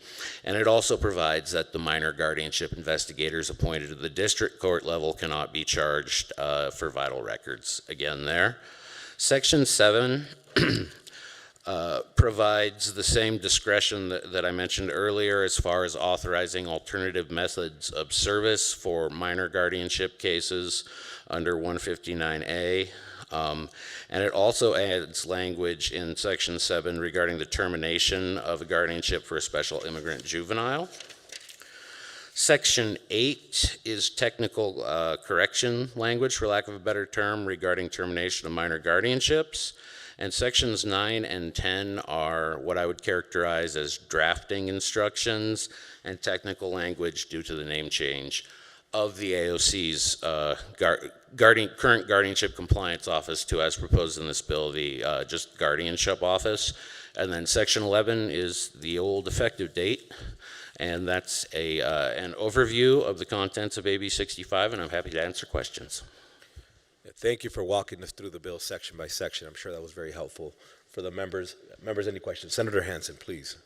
And it also provides that the minor guardianship investigators appointed to the district court level cannot be charged for vital records, again there. Section 7 provides the same discretion that I mentioned earlier as far as authorizing alternative methods of service for minor guardianship cases under 159A. And it also adds language in Section 7 regarding the termination of a guardianship for a special immigrant juvenile. Section 8 is technical correction language, for lack of a better term, regarding termination of minor guardianships. And Sections 9 and 10 are what I would characterize as drafting instructions and technical language due to the name change of the AOC's current guardianship compliance office to, as proposed in this bill, the just guardianship office. And then Section 11 is the old effective date. And that's an overview of the contents of AB 65, and I'm happy to answer questions. Thank you for walking us through the bill section by section. I'm sure that was very helpful for the members. Members, any questions? Senator Hansen, please.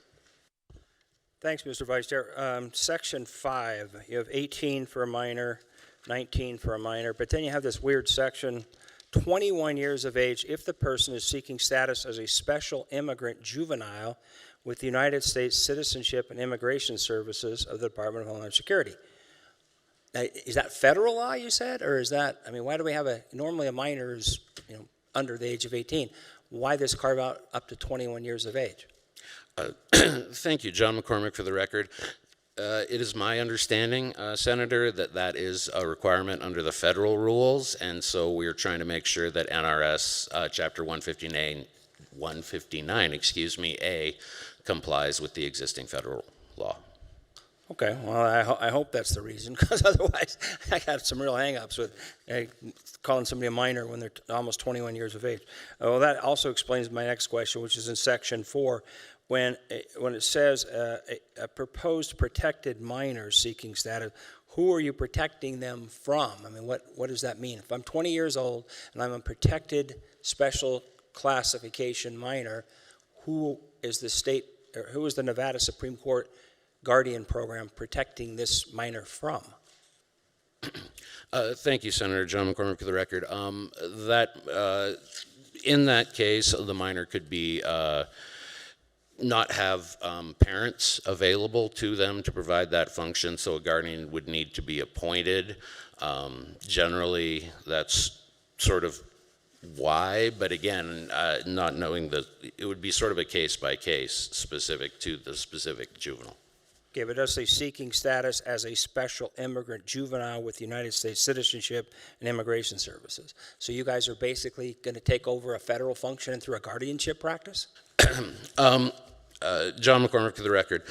Thanks, Mr. Vice Chair. Section 5, you have 18 for a minor, 19 for a minor, but then you have this weird section, 21 years of age if the person is seeking status as a special immigrant juvenile with the United States Citizenship and Immigration Services of the Department of Homeland Security. is that federal law, you said, or is that, I mean, why do we have normally a minor is, under the age of 18. Why this carve out up to 21 years of age? Thank you, John McCormick, for the record. It is my understanding, Senator, that is a requirement under the federal rules, and so we're trying to make sure that NRS Chapter 159, A, complies with the existing federal law. Okay, well, I hope that's the reason, because otherwise I got some real hang-ups with calling somebody a minor when they're almost 21 years of age. Well, that also explains my next question, which is in Section 4, when it says a proposed protected minor seeking status, who are you protecting them from? I mean, what does that mean? If I'm 20 years old and I'm a protected special classification minor, who is the Nevada Supreme Court Guardian Program protecting this minor from? Thank you, Senator John McCormick, for the record. In that case, the minor could be not have parents available to them to provide that function, so a guardian would need to be appointed. Generally, that's sort of why, but again, not knowing that it would be sort of a case-by-case specific to the specific juvenile. Okay, but it does say seeking status as a special immigrant juvenile with United States citizenship and immigration services. So you guys are basically going to take over a federal function through a guardianship practice? John McCormick, for the record.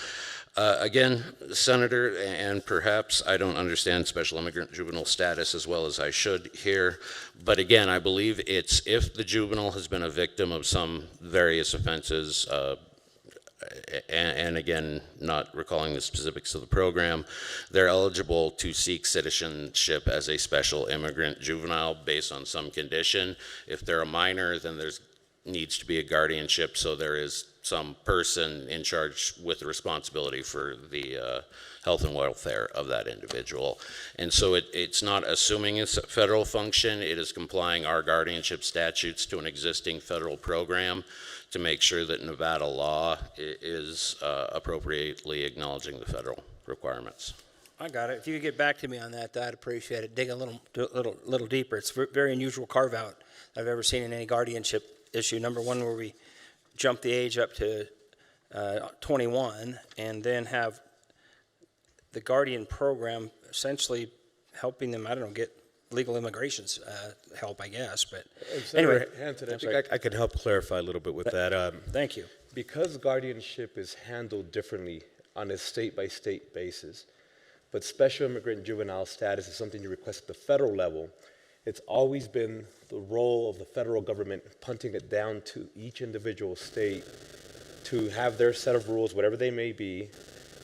Again, Senator, and perhaps I don't understand special immigrant juvenile status as well as I should here, but again, I believe it's if the juvenile has been a victim of some various offenses, and again, not recalling the specifics of the program, they're eligible to seek citizenship as a special immigrant juvenile based on some condition. If they're a minor, then there's needs to be a guardianship, so there is some person in charge with the responsibility for the health and welfare of that individual. And so it's not assuming it's a federal function, it is complying our guardianship statutes to an existing federal program to make sure that Nevada law is appropriately acknowledging the federal requirements. I got it. If you could get back to me on that, I'd appreciate it. Dig a little deeper. It's a very unusual carve-out I've ever seen in any guardianship issue. Number one, where we jump the age up to 21 and then have the guardian program essentially helping them, I don't know, get legal immigration's help, I guess. But anyway, Hanson, I think I can help clarify a little bit with that. Thank you. Because guardianship is handled differently on a state-by-state basis, but special immigrant juvenile status is something you request at the federal level, it's always been the role of the federal government punting it down to each individual state to have their set of rules, whatever they may be,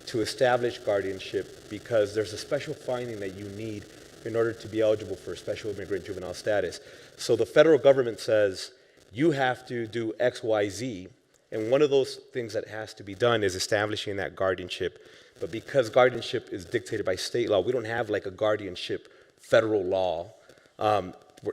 to establish guardianship, because there's a special finding that you need in order to be eligible for special immigrant juvenile status. So the federal government says, you have to do X, Y, Z, and one of those things that has to be done is establishing that guardianship. But because guardianship is dictated by state law, we don't have like a guardianship federal law.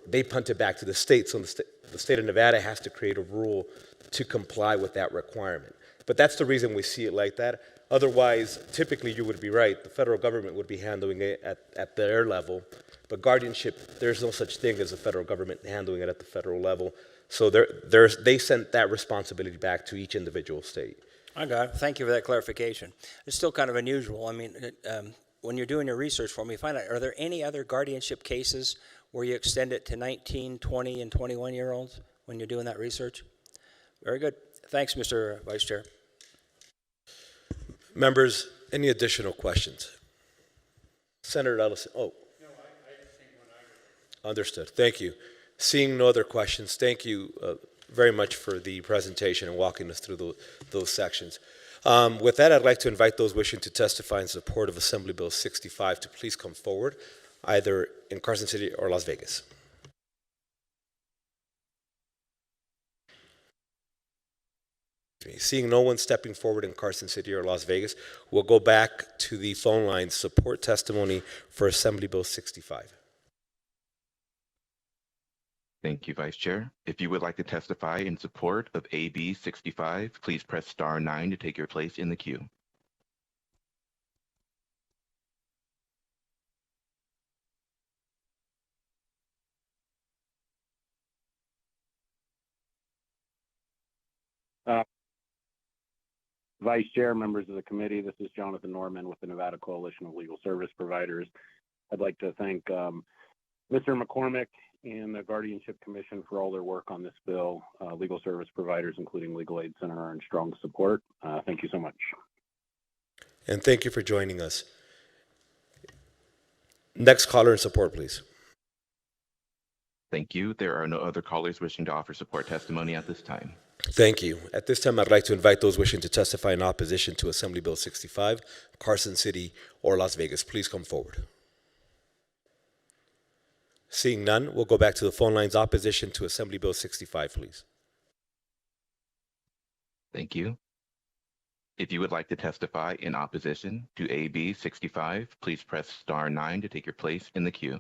They punt it back to the state, so the state of Nevada has to create a rule to comply with that requirement. But that's the reason we see it like that. Otherwise, typically you would be right, the federal government would be handling it at their level, but guardianship, there's no such thing as the federal government handling it at the federal level. So they sent that responsibility back to each individual state. I got it. Thank you for that clarification. It's still kind of unusual. I mean, when you're doing your research for me, find out, are there any other guardianship cases where you extend it to 19, 20, and 21-year-olds when you're doing that research? Very good. Thanks, Mr. Vice Chair. Members, any additional questions? Senator Ellison. Oh. No, I think when I... Understood. Thank you. Seeing no other questions, thank you very much for the presentation and walking us through those sections. With that, I'd like to invite those wishing to testify in support of Assembly Bill 65 to please come forward, either in Carson City or Las Vegas. Seeing no one stepping forward in Carson City or Las Vegas, we'll go back to the phone line support testimony for Assembly Bill 65. Thank you, Vice Chair. If you would like to testify in support of AB 65, please press star 9 to take your place in the queue. Vice Chair, members of the committee, this is Jonathan Norman with the Nevada Coalition of Legal Service Providers. I'd like to thank Mr. McCormick and the Guardianship Commission for all their work on this bill. Legal service providers, including Legal Aid Center, are in strong support. Thank you so much. And thank you for joining us. Next caller in support, please. Thank you. There are no other callers wishing to offer support testimony at this time. Thank you. At this time, I'd like to invite those wishing to testify in opposition to Assembly Bill 65, Carson City or Las Vegas. Please come forward. Seeing none, we'll go back to the phone lines. Opposition to Assembly Bill 65, please. Thank you. If you would like to testify in opposition to AB 65, please press star 9 to take your place in the queue.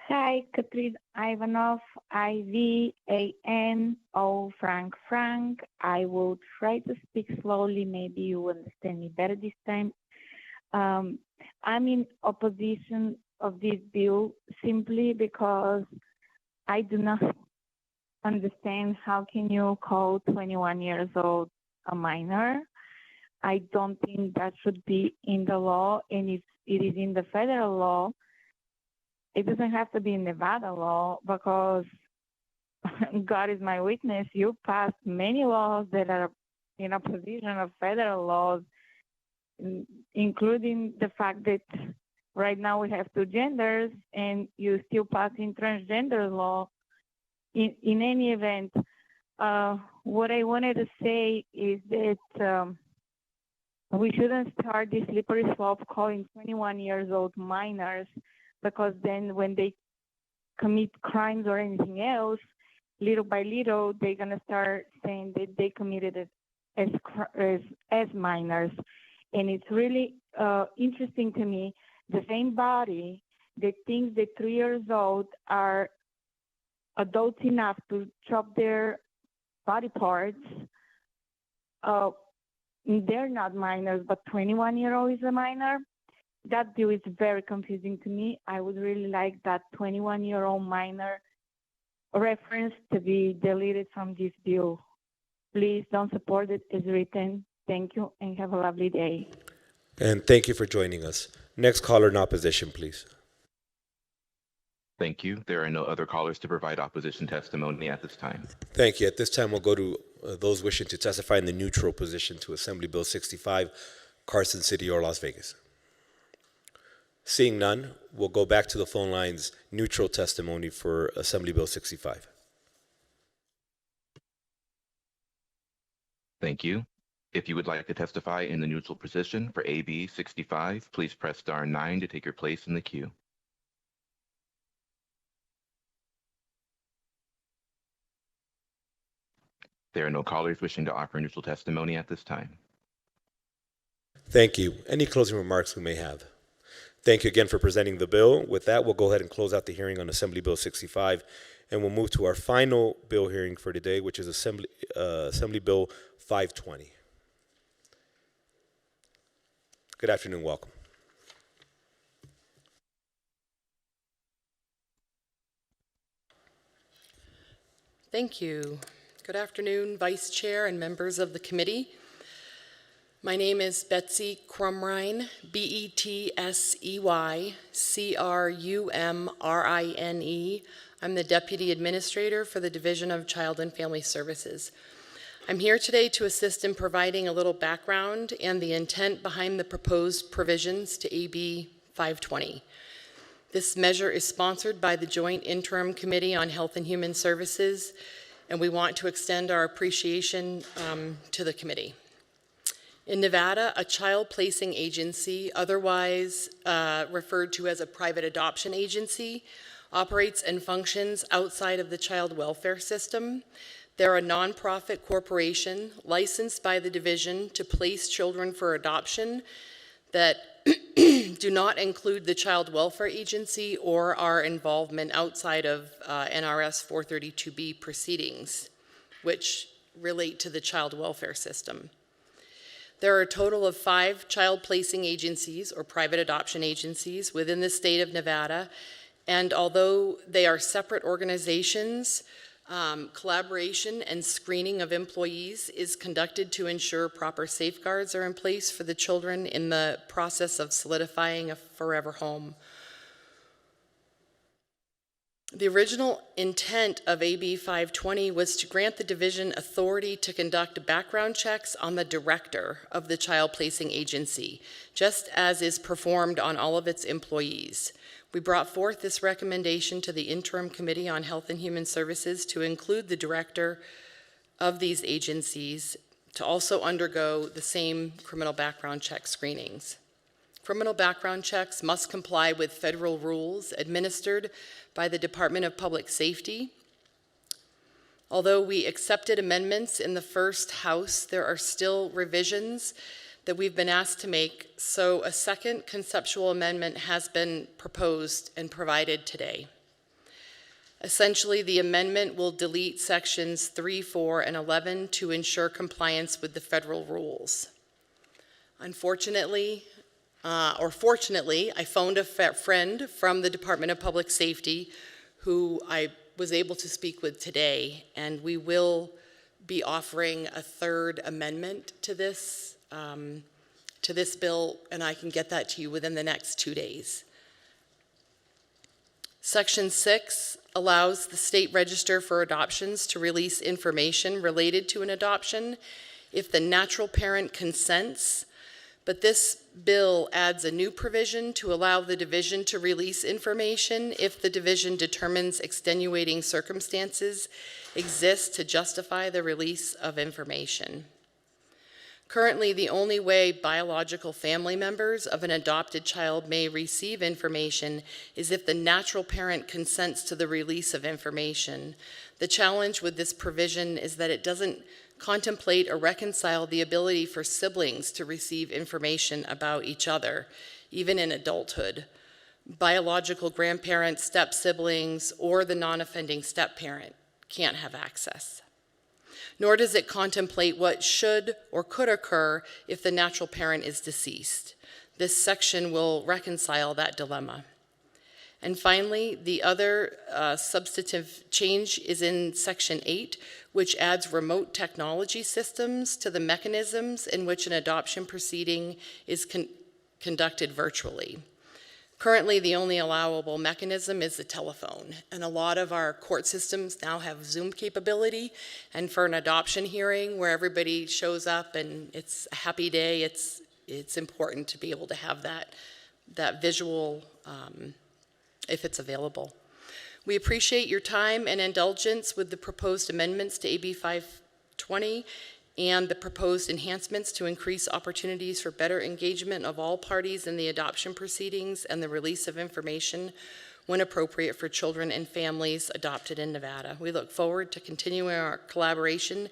Hi, Katrin Ivanov, IVANO Frank. I will try to speak slowly. Maybe you understand me better this time. I'm in opposition of this bill simply because I do not understand how can you call 21 years old a minor. I don't think that should be in the law, and if it is in the federal law, it doesn't have to be in Nevada law, because God is my witness. You passed many laws that are in opposition of federal laws, including the fact that right now we have two genders, and you still passing transgender law. In any event, what I wanted to say is that we shouldn't start this slippery slope calling 21 years old minors, because then when they commit crimes or anything else, little by little, they're going to start saying that they committed it as minors. And it's really interesting to me, the same body that thinks that 3 years old are adults enough to chop their body parts, they're not minors, but 21-year-old is a minor. That bill is very confusing to me. I would really like that 21-year-old minor reference to be deleted from this bill. Please don't support it as written. Thank you, and have a lovely day. And thank you for joining us. Next caller in opposition, please. Thank you. There are no other callers to provide opposition testimony at this time. Thank you. At this time, we'll go to those wishing to testify in the neutral position to Assembly Bill 65, Carson City or Las Vegas. Seeing none, we'll go back to the phone lines. Neutral testimony for Assembly Bill 65. Thank you. If you would like to testify in the neutral position for AB 65, please press star 9 to take your place in the queue. There are no callers wishing to offer neutral testimony at this time. Thank you. Any closing remarks we may have? Thank you again for presenting the bill. With that, we'll go ahead and close out the hearing on Assembly Bill 65, and we'll move to our final bill hearing for today, which is Assembly Bill 520. Good afternoon. Welcome. Thank you. Good afternoon, Vice Chair and members of the committee. My name is Betsy Crumrine, Betsey Crumrine. I'm the Deputy Administrator for the Division of Child and Family Services. I'm here today to assist in providing a little background and the intent behind the proposed provisions to AB 520. This measure is sponsored by the Joint Interim Committee on Health and Human Services, and we want to extend our appreciation to the committee. In Nevada, a child placing agency, otherwise referred to as a private adoption agency, operates and functions outside of the child welfare system. They're a nonprofit corporation licensed by the division to place children for adoption that do not include the child welfare agency or our involvement outside of NRS 432B proceedings, which relate to the child welfare system. There are a total of 5 child placing agencies or private adoption agencies within the state of Nevada. And although they are separate organizations, collaboration and screening of employees is conducted to ensure proper safeguards are in place for the children in the process of solidifying a forever home. The original intent of AB 520 was to grant the division authority to conduct background checks on the director of the child placing agency, just as is performed on all of its employees. We brought forth this recommendation to the Interim Committee on Health and Human Services to include the director of these agencies to also undergo the same criminal background check screenings. Criminal background checks must comply with federal rules administered by the Department of Public Safety. Although we accepted amendments in the first House, there are still revisions that we've been asked to make, so a second conceptual amendment has been proposed and provided today. Essentially, the amendment will delete sections 3, 4, and 11 to ensure compliance with the federal rules. Unfortunately, or fortunately, I phoned a friend from the Department of Public Safety who I was able to speak with today, and we will be offering a third amendment to this bill, and I can get that to you within the next 2 days. Section 6 allows the state register for adoptions to release information related to an adoption if the natural parent consents, but this bill adds a new provision to allow the division to release information if the division determines extenuating circumstances exist to justify the release of information. Currently, the only way biological family members of an adopted child may receive information is if the natural parent consents to the release of information. The challenge with this provision is that it doesn't contemplate or reconcile the ability for siblings to receive information about each other, even in adulthood. Biological grandparents, step-siblings, or the non-offending step-parent can't have access. Nor does it contemplate what should or could occur if the natural parent is deceased. This section will reconcile that dilemma. And finally, the other substantive change is in Section 8, which adds remote technology systems to the mechanisms in which an adoption proceeding is conducted virtually. Currently, the only allowable mechanism is the telephone, and a lot of our court systems now have Zoom capability, and for an adoption hearing where everybody shows up and it's a happy day, it's important to be able to have that visual if it's available. We appreciate your time and indulgence with the proposed amendments to AB 520 and the proposed enhancements to increase opportunities for better engagement of all parties in the adoption proceedings and the release of information when appropriate for children and families adopted in Nevada. We look forward to continuing our collaboration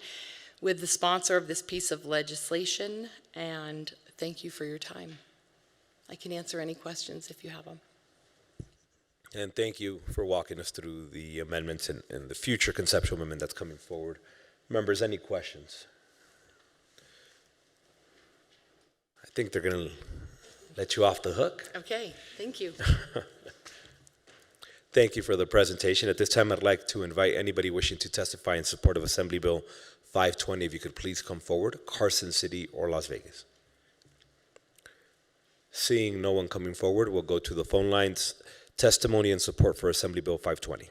with the sponsor of this piece of legislation, and thank you for your time. I can answer any questions if you have them. And thank you for walking us through the amendments and the future conceptual amendment that's coming forward. Members, any questions? I think they're going to let you off the hook. Okay, thank you. Thank you for the presentation. At this time, I'd like to invite anybody wishing to testify in support of Assembly Bill 520, if you could please come forward, Carson City or Las Vegas. Seeing no one coming forward, we'll go to the phone lines. Testimony and support for Assembly Bill 520.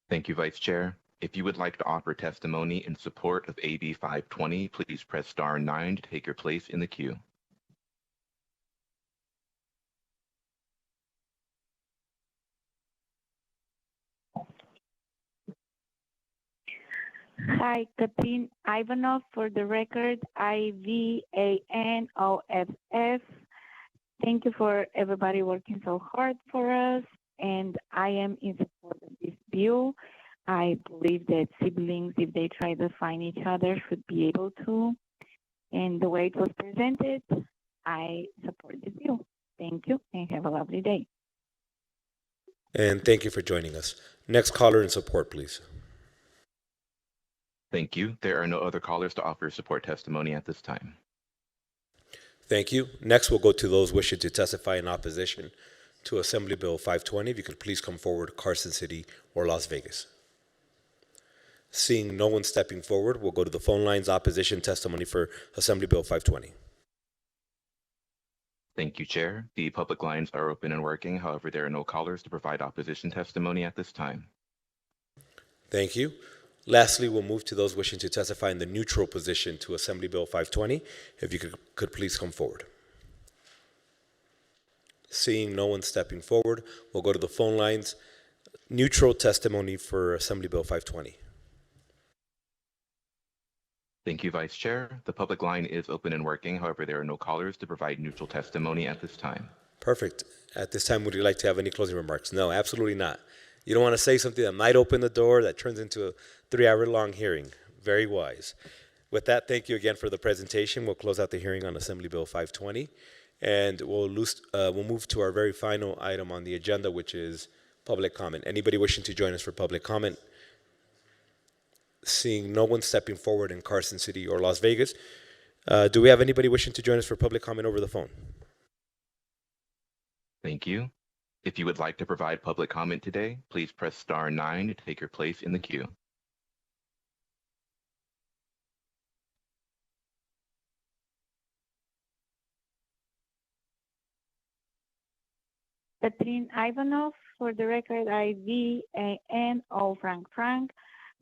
Thank you, Vice Chair. If you would like to offer testimony in support of AB 520, please press star 9 to take your place in the queue. Hi, Katrin Ivanov. For the record, IVANOFF. Thank you for everybody working so hard for us, and I am in support of this bill. I believe that siblings, if they try to find each other, should be able to. And the way it was presented, I support this bill. Thank you, and have a lovely day. And thank you for joining us. Next caller in support, please. Thank you. There are no other callers to offer support testimony at this time. Thank you. Next, we'll go to those wishing to testify in opposition to Assembly Bill 520. If you could please come forward, Carson City or Las Vegas. Seeing no one stepping forward, we'll go to the phone lines. Opposition testimony for Assembly Bill 520. Thank you, Chair. The public lines are open and working. However, there are no callers to provide opposition testimony at this time. Thank you. Lastly, we'll move to those wishing to testify in the neutral position to Assembly Bill 520. If you could please come forward. Seeing no one stepping forward, we'll go to the phone lines. Neutral testimony for Assembly Bill 520. Thank you, Vice Chair. The public line is open and working. However, there are no callers to provide neutral testimony at this time. Perfect. At this time, would you like to have any closing remarks? No, absolutely not. You don't want to say something that might open the door that turns into a 3-hour-long hearing. Very wise. With that, thank you again for the presentation. We'll close out the hearing on Assembly Bill 520, and we'll move to our very final item on the agenda, which is public comment. Anybody wishing to join us for public comment? Seeing no one stepping forward in Carson City or Las Vegas, do we have anybody wishing to join us for public comment over the phone? Thank you. If you would like to provide public comment today, please press star 9 to take your place in the queue. Catherine Ivanov, for the record, IVANO Frank.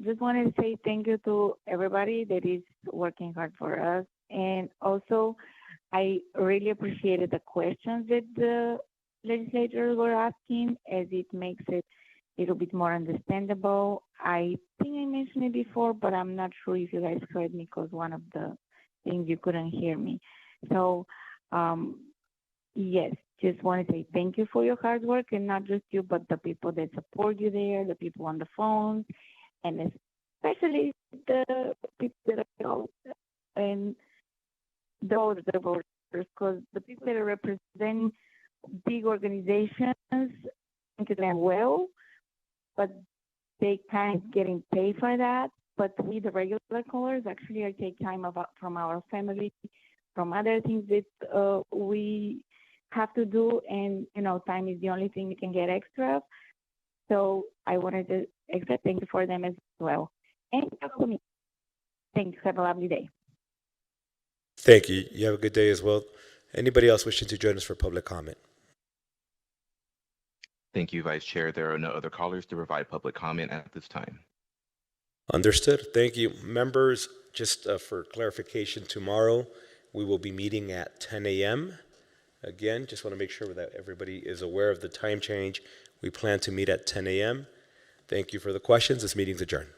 Just wanted to say thank you to everybody that is working hard for us. And also, I really appreciated the questions that the legislators were asking, as it makes it a little bit more understandable. I think I mentioned it before, but I'm not sure if you guys heard me because one of the things you couldn't hear me. So, yes, just want to say thank you for your hard work, and not just you, but the people that support you there, the people on the phone, and especially the people that are and those the voters, because the people that are representing big organizations think them well, but they kind of getting paid for that. But we, the regular callers, actually I take time from our family, from other things that we have to do, and time is the only thing we can get extra. So I wanted to extra thank you for them as well. And talk to me. Thanks. Have a lovely day. Thank you. You have a good day as well. Anybody else wishing to join us for public comment? Thank you, Vice Chair. There are no other callers to provide public comment at this time. Understood. Thank you. Members, just for clarification, tomorrow we will be meeting at 10 a.m. Again, just want to make sure that everybody is aware of the time change. We plan to meet at 10 a.m. Thank you for the questions. This meeting's adjourned.